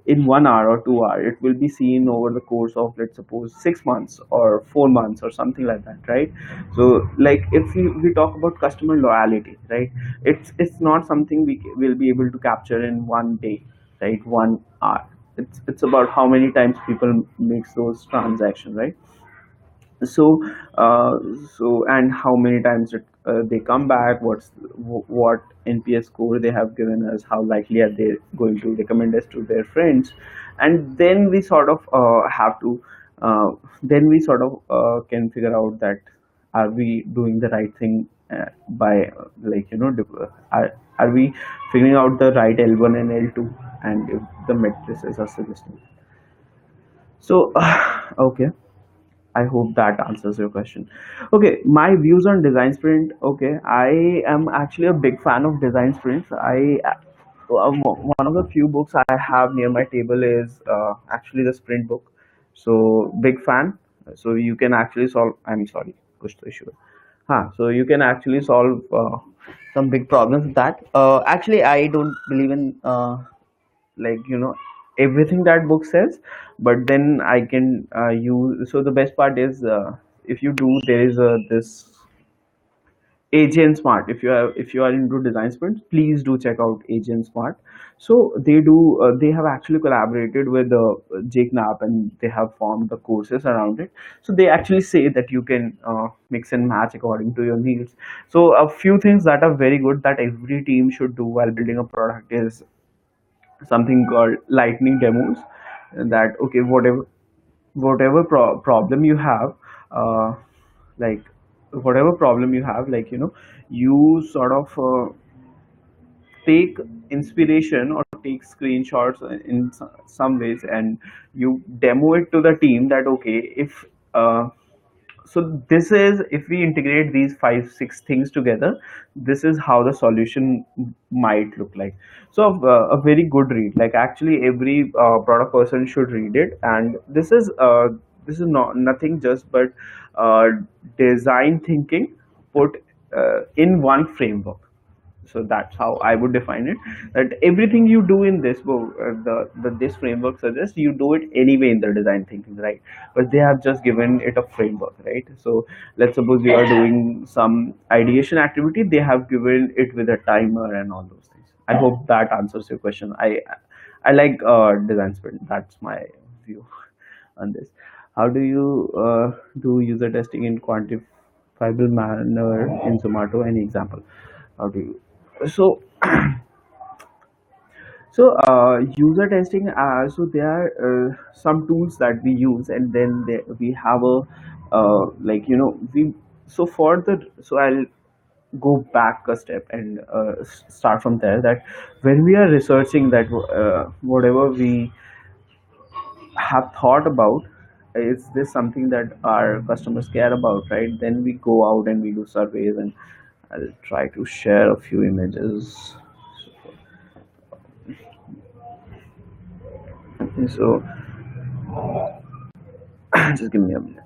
in 1 hour or 2 hour. It will be seen over the course of, let's suppose, 6 months or 4 months or something like that, right? So like if we talk about customer loyalty, right, it's not something will be able to capture in one day, right? 1 hour. It's about how many times people makes those transactions, right? So uh, and how many times they come back, what NPS score they have given us, how likely are they going to recommend us to their friends, and then we sort of have to then we sort of can figure out that are we doing the right thing by like are we figuring out the right L1 and L2, and if the matrices are suggesting. So okay, I hope that answers your question. Okay, my views on design sprint. Okay, I am actually a big fan of design sprints. One of the few books I have near my table is actually the sprint book. So big fan. So you can actually solve. I'm sorry, kuch to issue. So you can actually solve some big problems with that. Actually, I don't believe in like everything that book says, but then I can use. So the best part is if you do, there is this agent smart. If you are into design sprints, please do check out agent smart. So they have actually collaborated with Jake Knapp, and they have formed the courses around it. So they actually say that you can mix and match according to your needs. So a few things that are very good that every team should do while building a product is something called lightning demos. That okay, whatever problem you have, uh, like you sort of take inspiration or take screenshots in some ways, and you demo it to the team that okay, if so this is, if we integrate these 5 6 things together, this is how the solution might look like. So a very good read, like actually every product person should read it. And this is not nothing just but uh, design thinking put in one framework. So that's how I would define it, that everything you do in this book, this framework suggests you do it anyway in the design thinking, right? But they have just given it a framework, right? So let's suppose you are doing some ideation activity, they have given it with a timer and all those things. I hope that answers your question. I like design sprint. That's my view on this. How do you do user testing in quantifiable manner in Zomato? Any example? How do you? So, user testing. So there are some tools that we use, and then we have a like we. So for the so I'll go back a step and start from there. That when we are researching that whatever we have thought about, is this something that our customers care about, right? Then we go out and we do surveys, and I'll try to share a few images. So just give me a minute.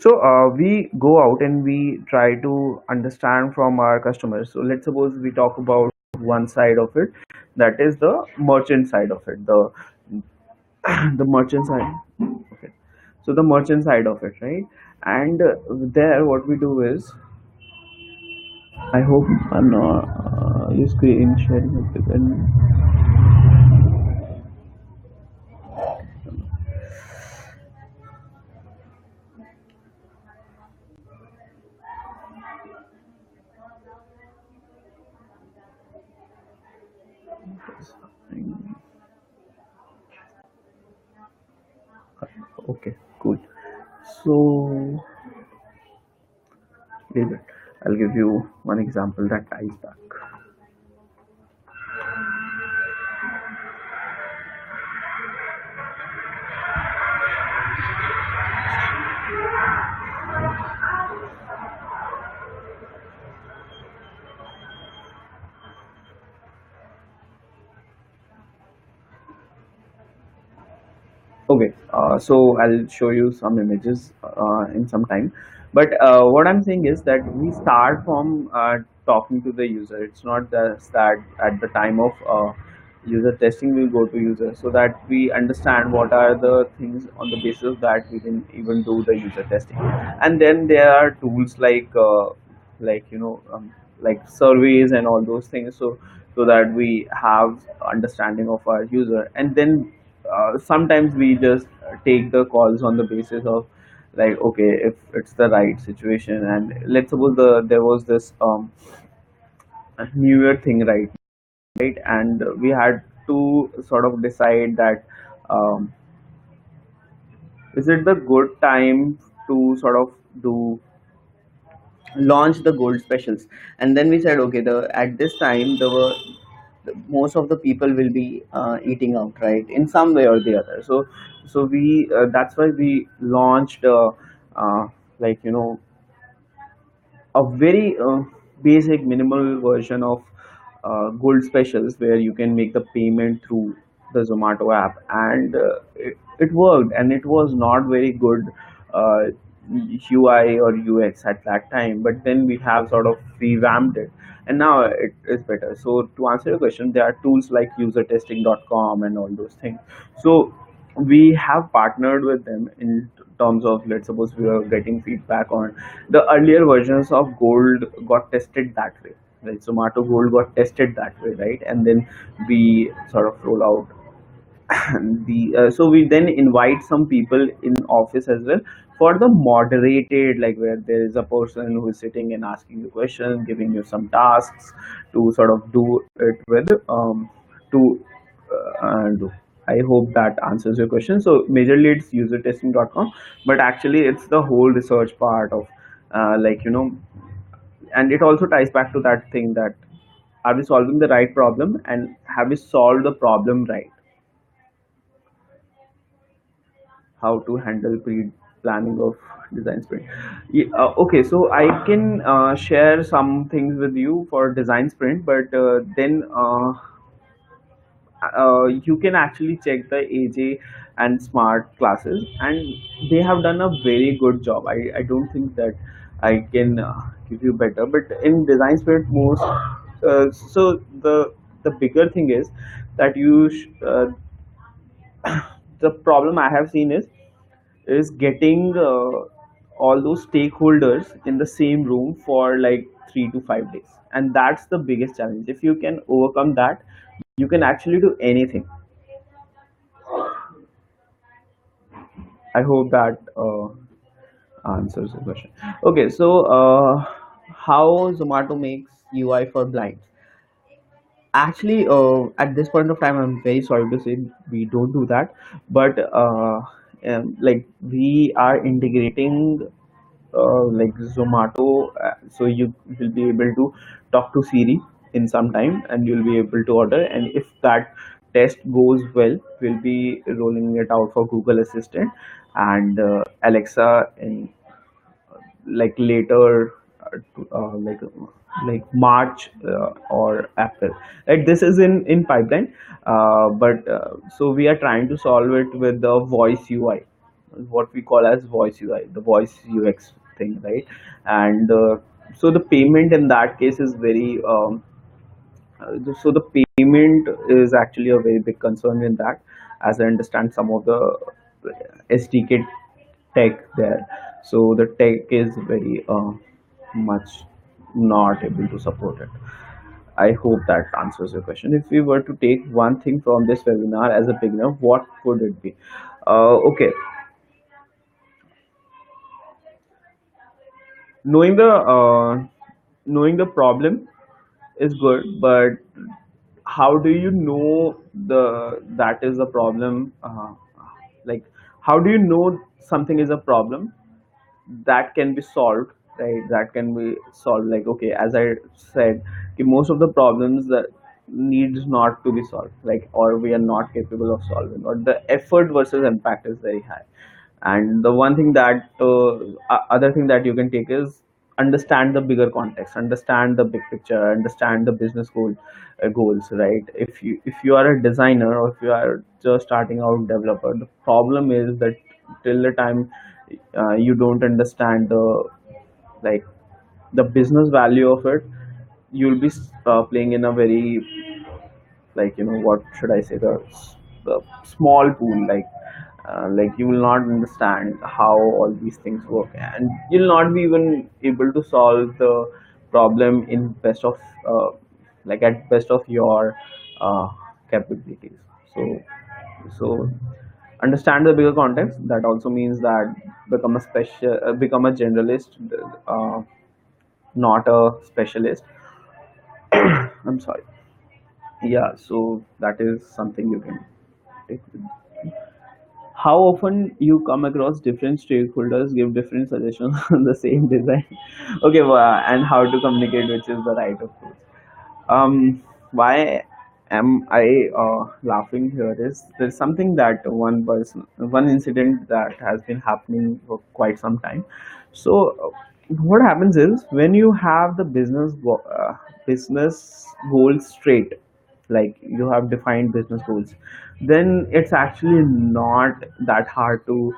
So we go out and we try to understand from our customers. So let's suppose we talk about one side of it, that is the merchant side of it, the the merchant side. Okay. So the merchant side of it, right? And there, what we do is, I hope I'm not you screen sharing it again. Okay, cool. So leave it. I'll give you one example that ties back. Okay, so I'll show you some images in some time. But what I'm saying is that we start from talking to the user. It's not just that at the time of user testing we'll go to user, so that we understand what are the things on the basis of that we can even do the user testing. And then there are tools like like surveys and all those things, so that we have understanding of our user. And then sometimes we just take the calls on the basis of, like, okay, if it's the right situation. And let's suppose there was this new year thing, right, and we had to sort of decide that um, is it the good time to sort of do launch the gold specials. And then we said, okay, the at this time most of the people will be eating out, right, in some way or the other. So we that's why we launched uh, like a very basic minimal version of gold specials, where you can make the payment through the Zomato app. And it worked, and it was not very good uh, UI or UX at that time, but then we have sort of revamped it, and now it is better. So to answer your question, there are tools like usertesting.com and all those things. So we have partnered with them in terms of, let's suppose we are getting feedback on the earlier versions of gold got tested that way, like Zomato gold got tested that way, right? And then we sort of roll out the so we then invite some people in office as well for the moderated, like where there is a person who is sitting and asking you questions, giving you some tasks to sort of do it with to do. I hope that answers your question. So majorly it's usertesting.com, but actually it's the whole research part of like and it also ties back to that thing that, are we solving the right problem and have we solved the problem right? How to handle pre-planning of design sprint. Okay, so I can share some things with you for design sprint, but then you can actually check the AJ and Smart classes, and they have done a very good job. I don't think that I can give you better, but in design sprint most so the bigger thing is that the problem I have seen is getting all those stakeholders in the same room for like 3 to 5 days, and that's the biggest challenge. If you can overcome that, you can actually do anything. I hope that answers the question. Okay, so how Zomato makes UI for blinds? Actually, at this point of time, I'm very sorry to say we don't do that, but like we are integrating like Zomato, so you will be able to talk to Siri in some time, and you'll be able to order. And if that test goes well, we'll be rolling it out for Google Assistant and Alexa in like later, like March or April. Like this is in pipeline, but so we are trying to solve it with the voice UI, what we call as voice UI, the voice UX thing, right? And so the payment in that case is very so the payment is actually a very big concern in that, as I understand some of the SDK tech there. So the tech is very much not able to support it. I hope that answers your question. If we were to take one thing from this webinar as a beginner, what would it be? Okay, knowing the knowing the problem is good, but how do you know that is a problem? Like, how do you know something is a problem that can be solved, right? That can be solved, like, okay, as I said, most of the problems that needs not to be solved, like, or we are not capable of solving, or the effort versus impact is very high. And the one thing that other thing that you can take is understand the bigger context, understand the big picture, understand the business goals, right? If you are a designer, or if you are just starting out developer, the problem is that till the time you don't understand like the business value of it, you'll be playing in a very, like, what should I say, the small pool, like you will not understand how all these things work, and you'll not be even able to solve the problem in best of like at best of your uh, capabilities. So understand the bigger context. That also means that become a generalist, uh, not a specialist. I'm sorry. Yeah, so that is something you can take. How often you come across different stakeholders give different suggestions on the same design? Okay, well, and how to communicate which is the right approach. Why am I laughing here is there's something that one incident that has been happening for quite some time. So what happens is, when you have the business goals straight, like you have defined business goals, then it's actually not that hard to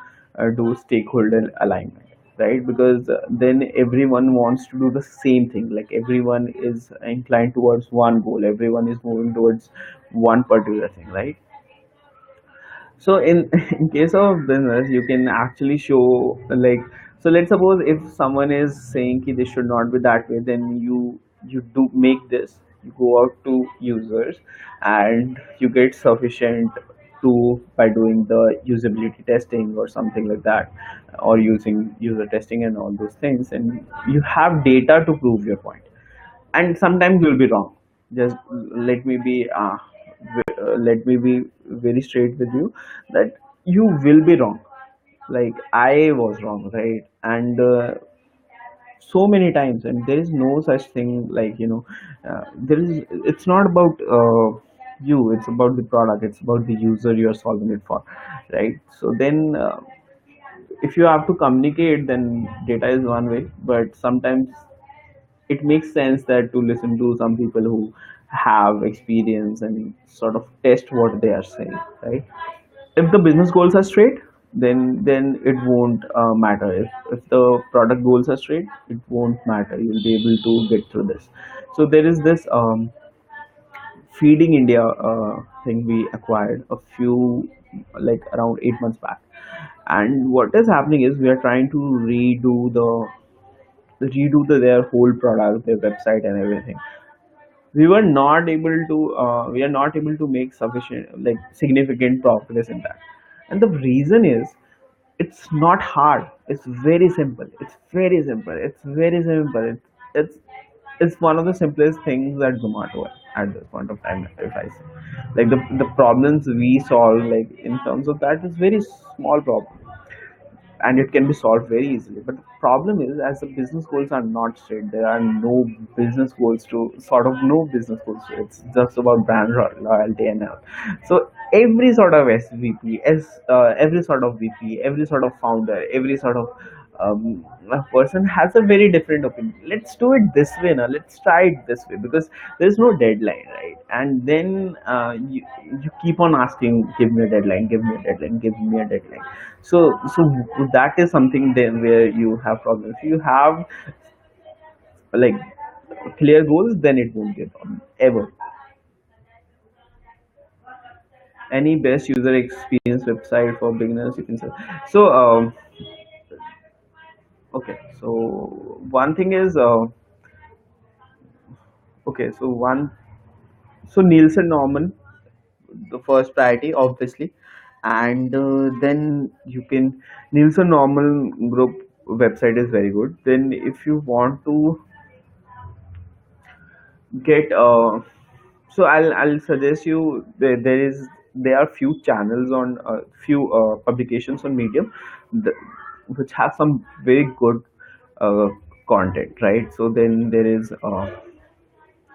do stakeholder alignment, right? Because then everyone wants to do the same thing, like everyone is inclined towards one goal, everyone is moving towards one particular thing, right? So in in case of business, you can actually show, like, so let's suppose if someone is saying ki this should not be that way, then you do make this, you go out to users and you get sufficient prove by doing the usability testing or something like that, or using user testing and all those things, and you have data to prove your point. And sometimes you'll be wrong. Just let me be let me be very straight with you, that you will be wrong. Like I was wrong, right? And so many times, and there is no such thing like, there is, it's not about you, it's about the product, it's about the user you're solving it for, right? So then if you have to communicate, then data is one way, but sometimes it makes sense that to listen to some people who have experience and sort of test what they are saying, right? If the business goals are straight, then it won't matter. If the product goals are straight, it won't matter, you'll be able to get through this. So there is this feeding India thing we acquired a few, like around 8 months back. And what is happening is we are trying to their whole product, their website and everything. We are not able to make sufficient, like significant progress in that. And the reason is, it's not hard, it's very simple, it's one of the simplest things at Zomato at this point of time, if I say. Like the problems we solve, like in terms of that, is very small problem, and it can be solved very easily. But the problem is, as the business goals are not straight, there are no business goals to sort of no business goals. It's just about brand loyalty and all. So every sort of SVP, every sort of VP, every sort of founder, every sort of a person has a very different opinion. Let's do it this way now. Let's try it this way, because there's no deadline, right? And then you keep on asking, give me a deadline, give me a deadline, give me a deadline. So that is something then where you have problems. If you have like clear goals, then it won't be a problem ever. Any best user experience website for beginners you can say. So okay, so one thing is okay, so one, so Nielsen Norman, the first priority obviously. And then you can, Nielsen Norman group website is very good. Then if you want to get so I'll suggest you, there are few channels on few publications on Medium, the, which have some very good uh, content, right? So then there is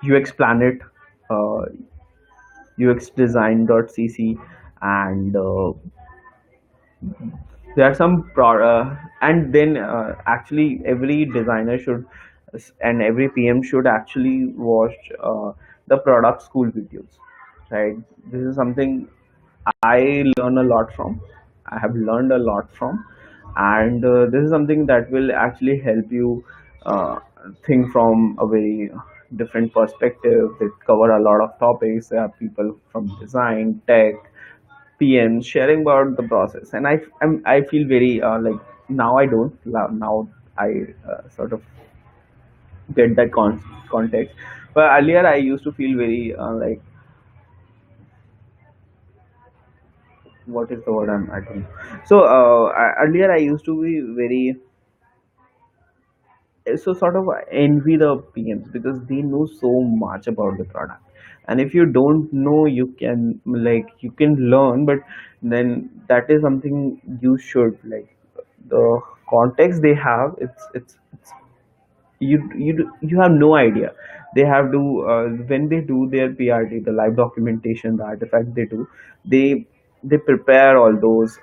UX Planet, uh, uxdesign.cc, and there are some and then actually every designer should, and every PM should actually watch the product school videos, right? This is something I learn a lot from. I have learned a lot from, and this is something that will actually help you uh, think from a very different perspective. They cover a lot of topics. There are people from design, tech, PM sharing about the process, and I feel very like, now I don't now I sort of get that context. But earlier I used to feel very like, what is the word I don't know. So earlier I used to be very, so sort of envy the PMs, because they know so much about the product. And if you don't know, you can, like, you can learn, but then that is something you should like, the context they have, it's you have no idea. They have to when they do their PRT, the live documentation, the artifact they do, they they prepare all those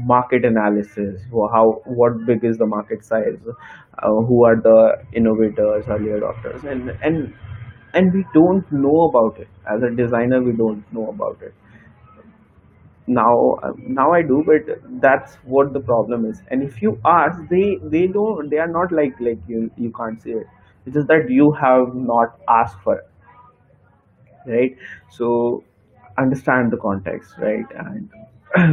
market analysis, how, what big is the market size, who are the innovators, early adopters, and we don't know about it. As a designer, we don't know about it. Now I do, but that's what the problem is. And if you ask, they don't, they are not like you can't say it. It's just that you have not asked for it, right? So understand the context, right? And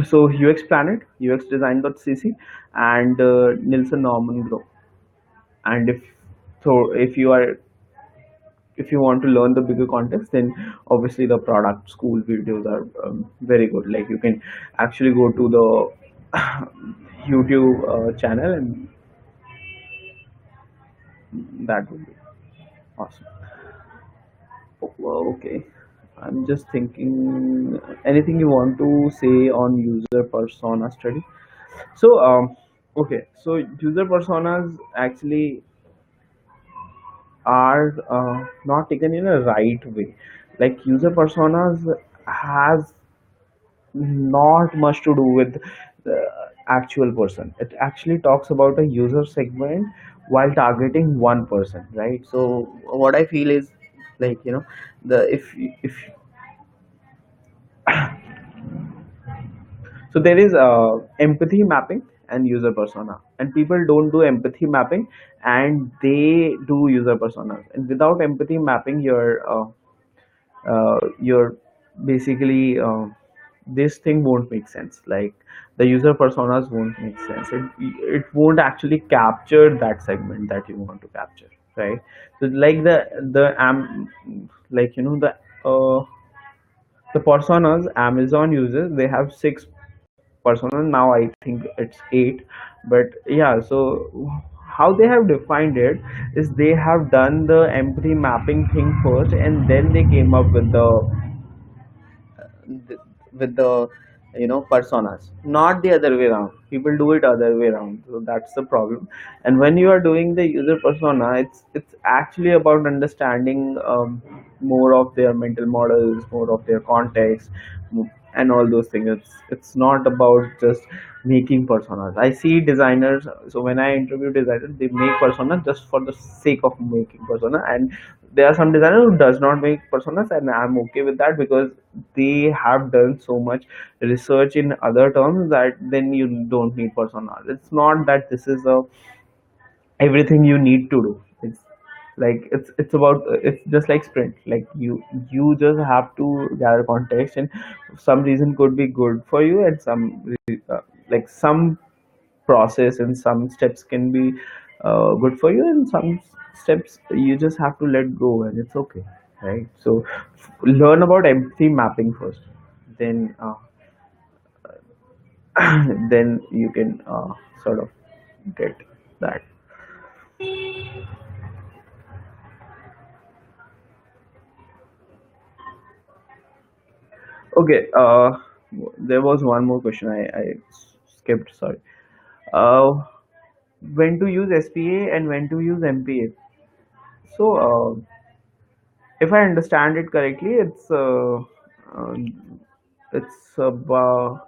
so UX Planet, uxdesign.cc, and Nielsen Norman Group. And if, so if you are if you want to learn the bigger context, then obviously the product school videos are very good. Like you can actually go to the YouTube channel, and that would be awesome. Well, okay. I'm just thinking anything you want to say on user persona study. So, okay. So user personas actually are not taken in a right way. Like user personas has not much to do with the actual person. It actually talks about a user segment while targeting one person, right? So what I feel is, like, the if so there is empathy mapping and user persona, and people don't do empathy mapping, and they do user personas. And without empathy mapping, you're basically this thing won't make sense. Like the user personas won't make sense. It won't actually capture that segment that you want to capture, right? So like the like uh, the personas Amazon uses, they have six personas. Now I think it's eight, but yeah. So how they have defined it is they have done the empathy mapping thing first, and then they came up with th- the personas, not the other way around. People do it other way around, so that's the problem. And when you are doing the user persona, it's actually about understanding more of their mental models, more of their context, and all those things. It's not about just making personas. I see designers, so when I interview designers, they make personas just for the sake of making persona. And there are some designers who does not make personas, and I'm okay with that, because they have done so much research in other terms that then you don't need personas. It's not that this is a everything you need to do. It's like it's about it's just like sprint. Like you just have to gather context, and some reason could be good for you, and like some process and some steps can be good for you, and some steps you just have to let go, and it's okay, right? So learn about empathy mapping first, then then you can sort of get that. Okay, there was one more question I skipped, sorry. uh, when to use SPA and when to use MPA. So if I understand it correctly, uh, it's about,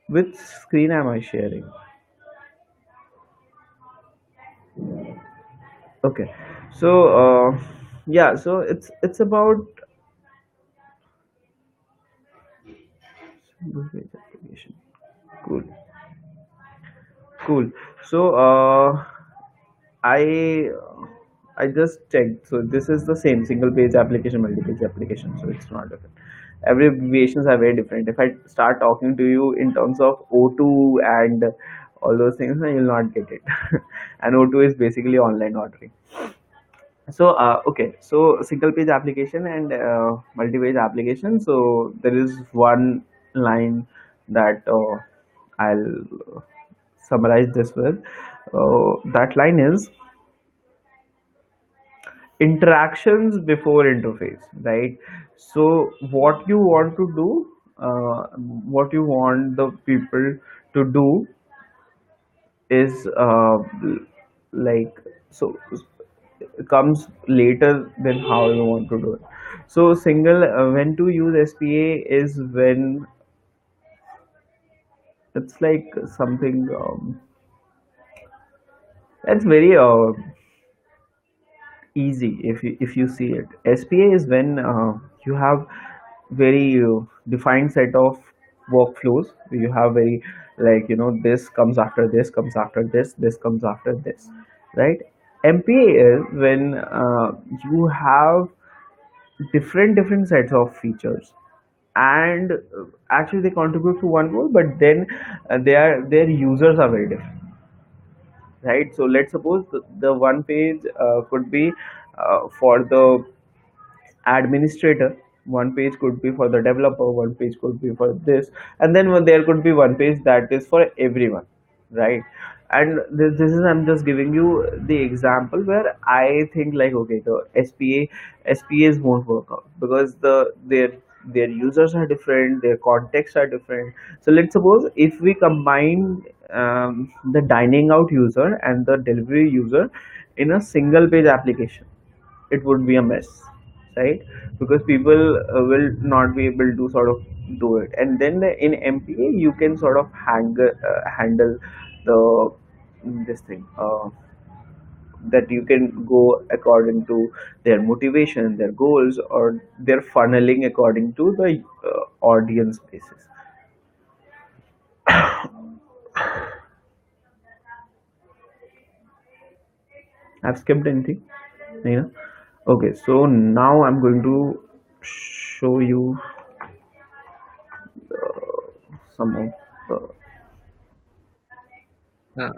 which screen am I sharing? Okay, so yeah, so it's about single page application. Cool, cool. So I I just checked. So this is the same single page application, multi page application. So it's not different. Every abbreviations are very different. If I start talking to you in terms of O2 and all those things, then you'll not get it. And O2 is basically online ordering. So okay, so single page application and multi page application. So there is one line that I'll summarize this with. That line is interactions before interface, right? So what you want to do, what you want the people to do is like, so it comes later than how you want to do it. So single when to use SPA is when it's like something that's very easy. If you see it, SPA is when you have very defined set of workflows. You have very, like, this comes after this, comes after this comes after this, right? MPA is when you have different sets of features, and actually they contribute to one goal, but then their users are very different, right? So let's suppose the one page could be For the administrator, one page could be for the developer, one page could be for this, and then there could be one page that is for everyone, right? And this is, I'm just giving you the example where I think like, okay, the SPAs won't work out because their users are different, their contexts are different. So let's suppose if we combine the dining out user and the delivery user in a single page application, it would be a mess, right? Because people will not be able to sort of do it. And then in MPA you can sort of handle the this thing, that you can go according to their motivation, their goals, or their funneling according to the audience basis. I've skipped anything, Neena? Okay, so now I'm going to show you some of the,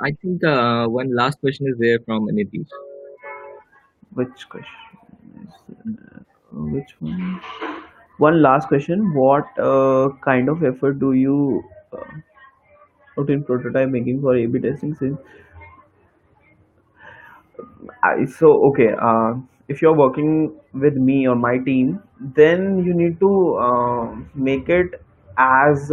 I think one last question is there from Nitish. which question is, which one? One last question. What kind of effort do you put in prototype making for A/B testing? Since so okay, if you're working with me or my team, then you need to make it as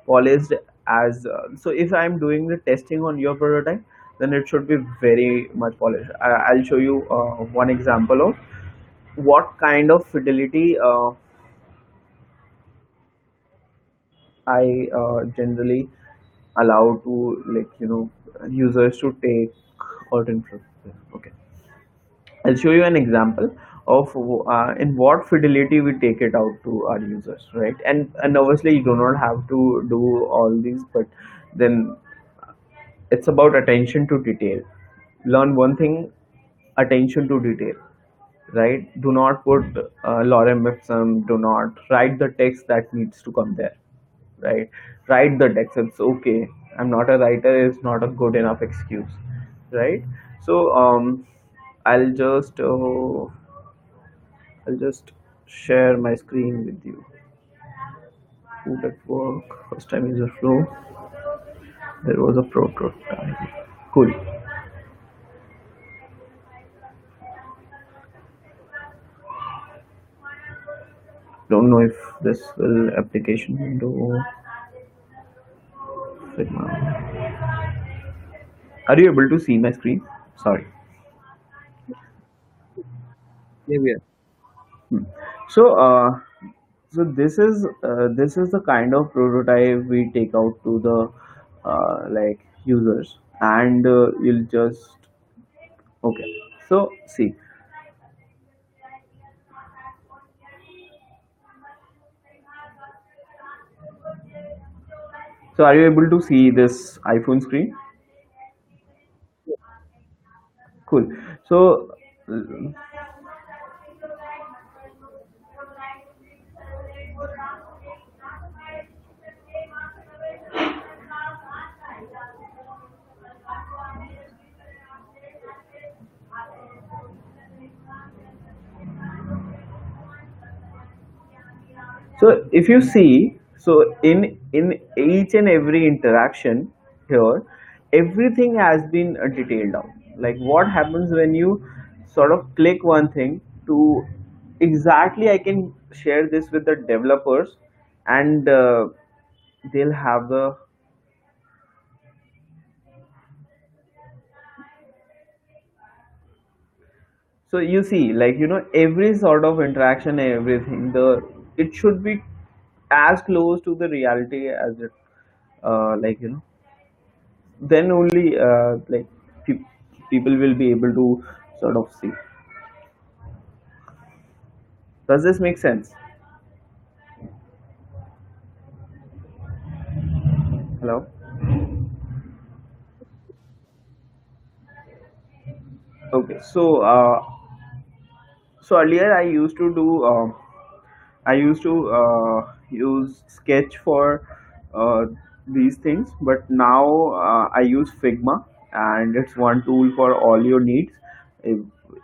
polished as. So if I'm doing the testing on your prototype, then it should be very much polished. I'll show you one example of what kind of fidelity I generally allow to, like, users to take out in front. Okay, I'll show you an example of in what fidelity we take it out to our users, right? And obviously you do not have to do all these, but then it's about attention to detail. Learn one thing: attention to detail, right? Do not put lorem ipsum. Do not write the text that needs to come there, right? Write the text. It's okay. I'm not a writer is not a good enough excuse, right? So I'll just uh, I'll just share my screen with you. Food at work. First time user flow. There was a prototype. Cool. Don't know if this will application window. Figma. Are you able to see my screen? Sorry. Yeah, we are. Hmm. So, this is the kind of prototype we take out to the like users, and you'll just okay. So see, so are you able to see this iPhone screen? Cool. So so if you see, so in each and every interaction here, everything has been detailed out. Like what happens when you sort of click one thing to exactly, I can share this with the developers, and they'll have the. So you see, like, every sort of interaction, everything, it should be as close to the reality as it, like, then only like pe- people will be able to sort of see. Does this make sense? Hello. Okay, so earlier I used to use Sketch for uh, these things, but now I use Figma, and it's one tool for all your needs.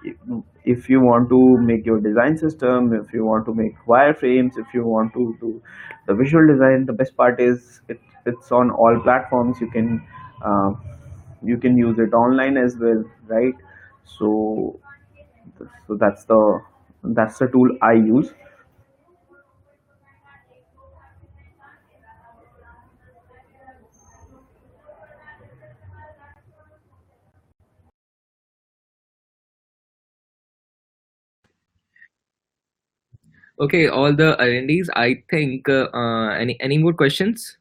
if if you want to make your design system, if you want to make wireframes, if you want to do the visual design, the best part is it's on all platforms. Uh, you can use it online as well, right? So that's the tool I use. Okay, all the attendees, I think any more questions?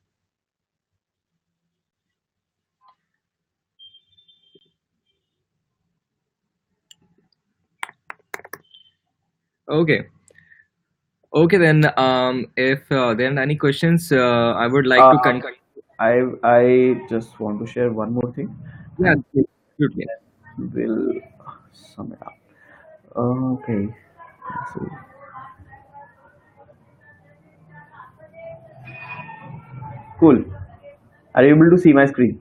Okay. Okay, then if there are any questions, I would like to Uh, conclude. I just want to share one more thing, Yeah, and absolutely. we'll sum it up. Okay, so cool. Are you able to see my screen?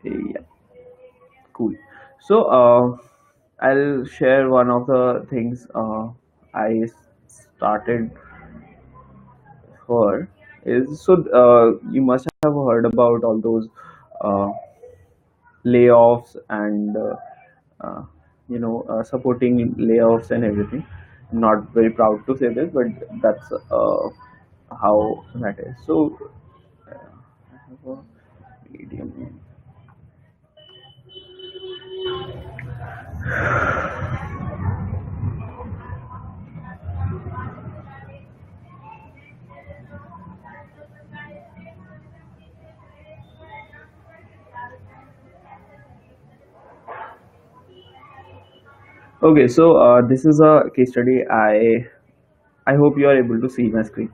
Yeah, cool. So I'll share one of the things I started for is so you must have heard about all those uh, layoffs and uh, supporting layoffs and everything. I'm not very proud to say this, but that's how that is. So I have a medium. Okay, so this is a case study. I hope you are able to see my screen.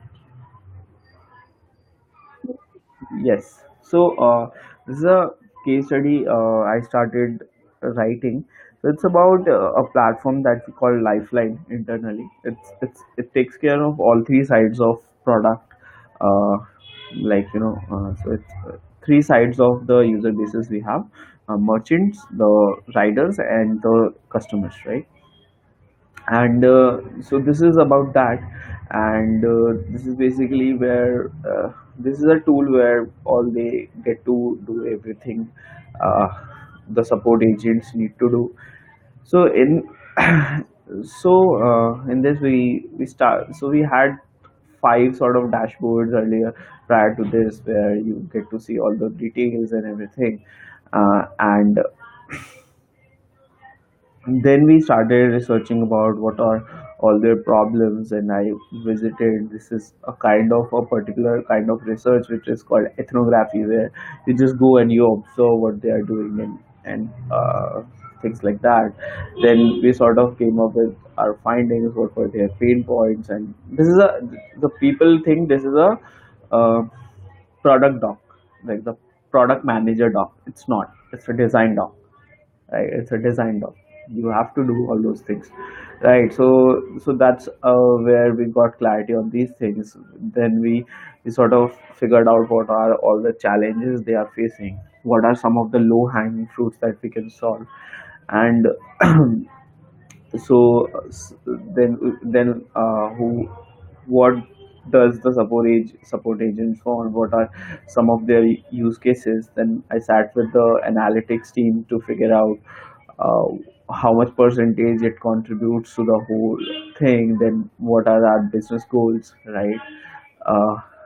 Yes. So this is a case study I started writing. So it's about a platform that we call Lifeline internally. It takes care of all three sides of product. Uh, so it's three sides of the user bases we have: merchants, the riders, and the customers, right? And so this is about that, and this is basically where this is a tool where all they get to do everything uh, the support agents need to do. So in in this we had five sort of dashboards earlier prior to this, where you get to see all the details and everything, and then we started researching about what are all their problems, and I visited, this is a kind of a particular kind of research which is called ethnography, where you just go and you observe what they are doing, and things like that. Then we sort of came up with our findings, what were their pain points, and this is a the people think this is a uh, product doc, like the product manager doc. It's not, it's a design doc, right? It's a design doc. You have to do all those things, right? So that's where we got clarity on these things. Then we sort of figured out what are all the challenges they are facing, what are some of the low hanging fruits that we can solve, and so who what does the support agents want, what are some of their use cases. Then I sat with the analytics team to figure out uh, how much percentage it contributes to the whole thing, then what are our business goals, right?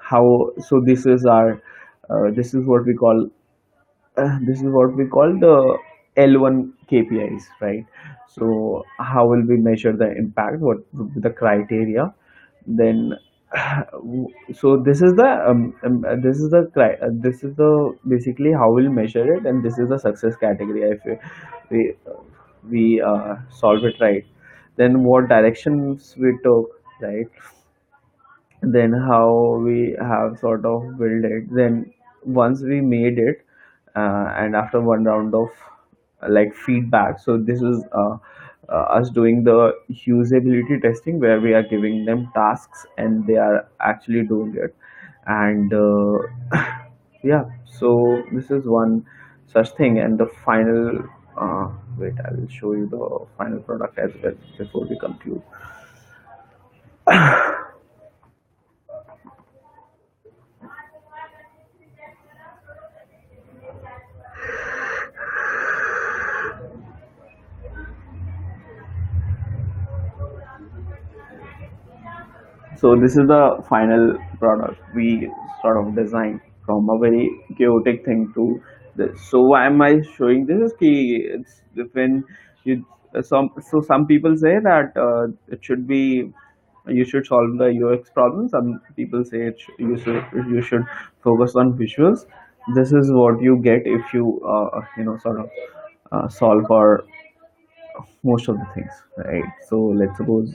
How so this is what we call the L1 KPIs, right? So how will we measure the impact? What would be the criteria? Then, so this is the basically how we'll measure it, and this is the success category. If we solve it right, then what directions we took, right? Then how we have sort of built it. Then once we made it, and after one round of like feedback, so this is us doing the usability testing, where we are giving them tasks and they are actually doing it. And yeah, so this is one such thing. And the final, wait, I will show you the final product as well before we conclude. So this is the final product we sort of designed from a very chaotic thing to this. So why am I showing this? Is key. It's when you some people say that it should be, you should solve the UX problem. Some people say you should focus on visuals. This is what you get if you sort of solve for most of the things, right? So let's suppose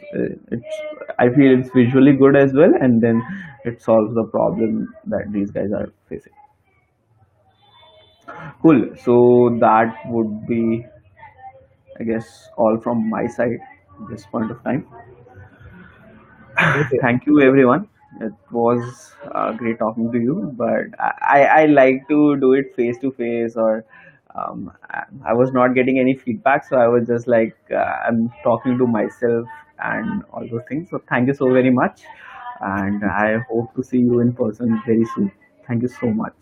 I feel it's visually good as well, and then it solves the problem that these guys are facing. Cool. So that would be, I guess, all from my side at this point of time. Okay. Thank you, everyone. It was great talking to you, but I like to do it face to face, or I was not getting any feedback, so I was just like I'm talking to myself and all those things. So thank you so very much, and I hope to see you in person very soon. Thank you so much.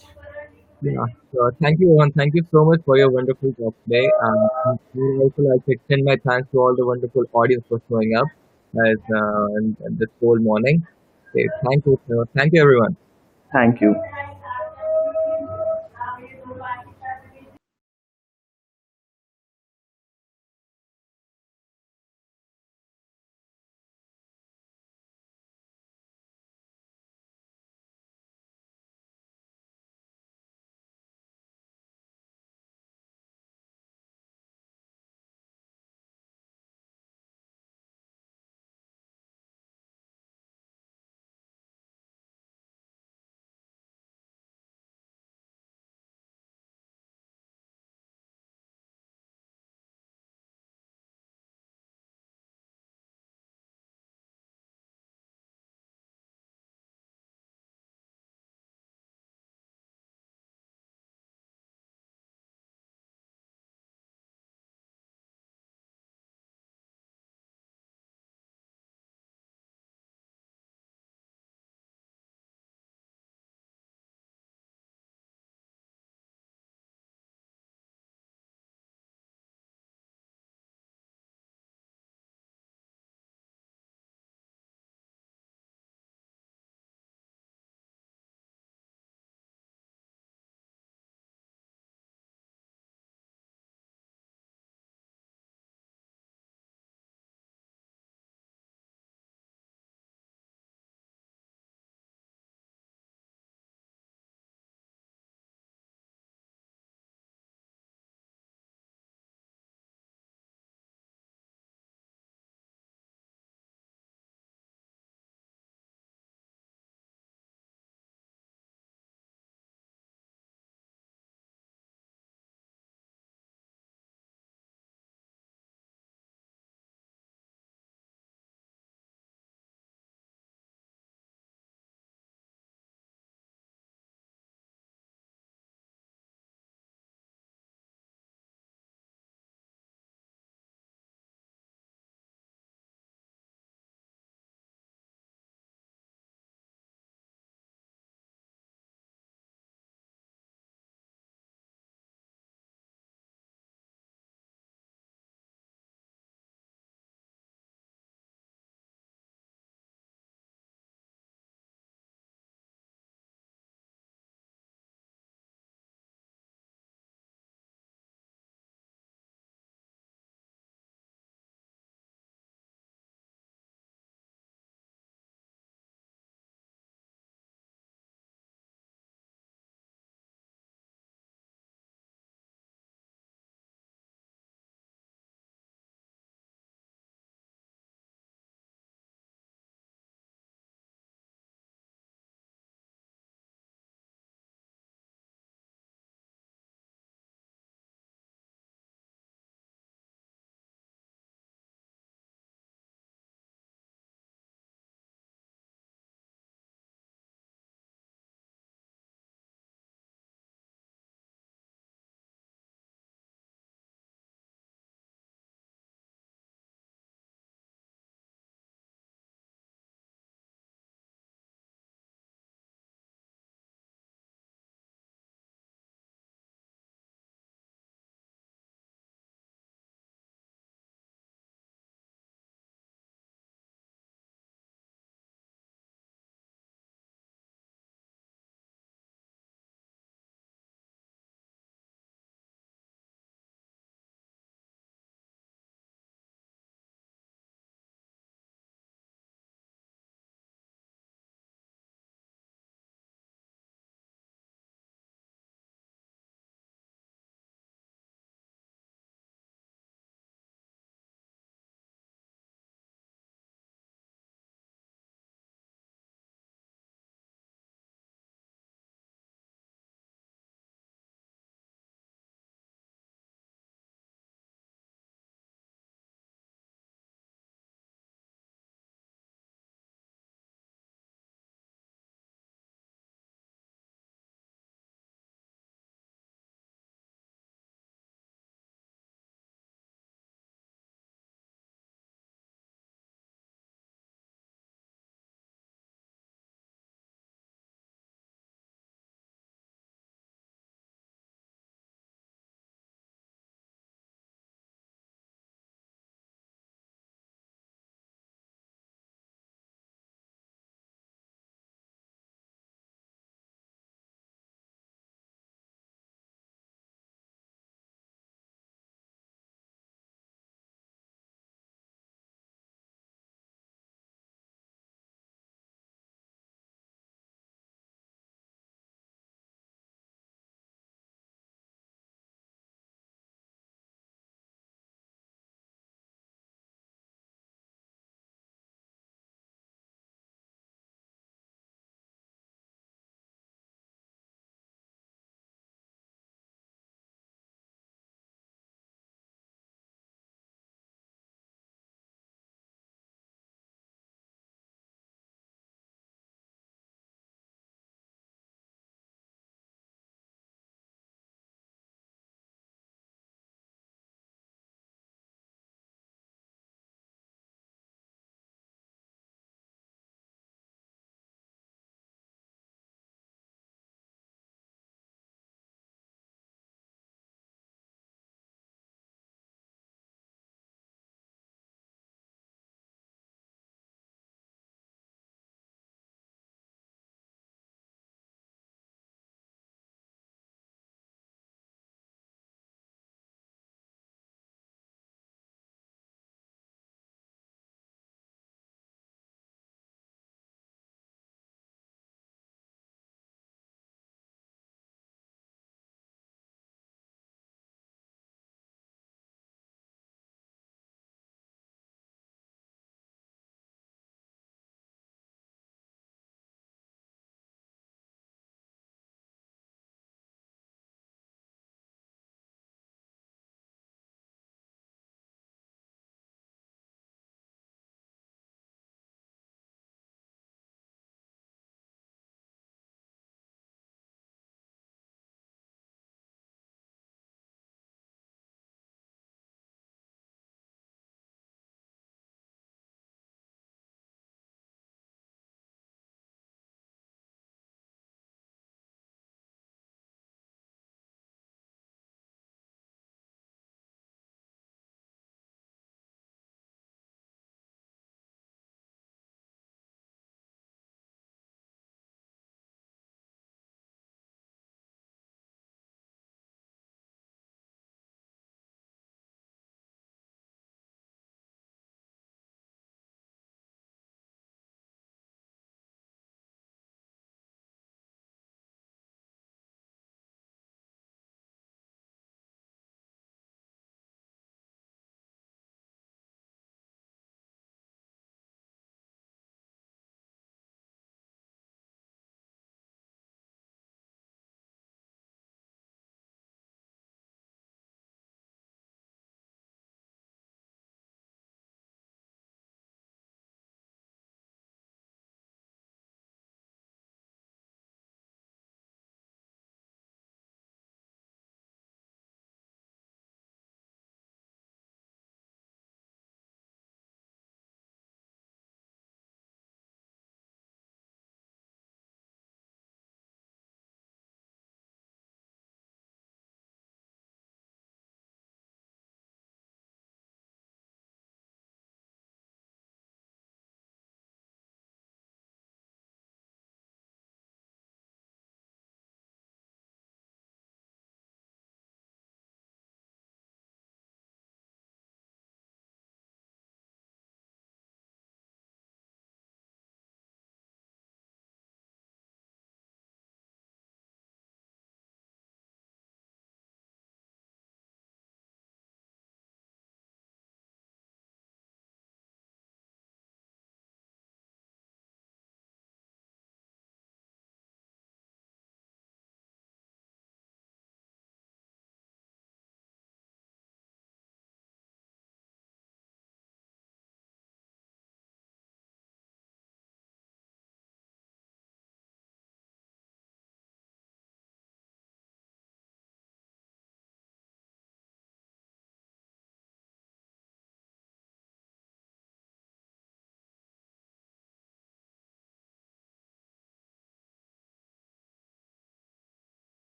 Yeah. So thank you, Rohan. Thank you so much for your wonderful talk today. I would also like to extend my thanks to all the wonderful audience for showing up and this whole morning. Okay, thank you. Thank you, everyone. Thank you.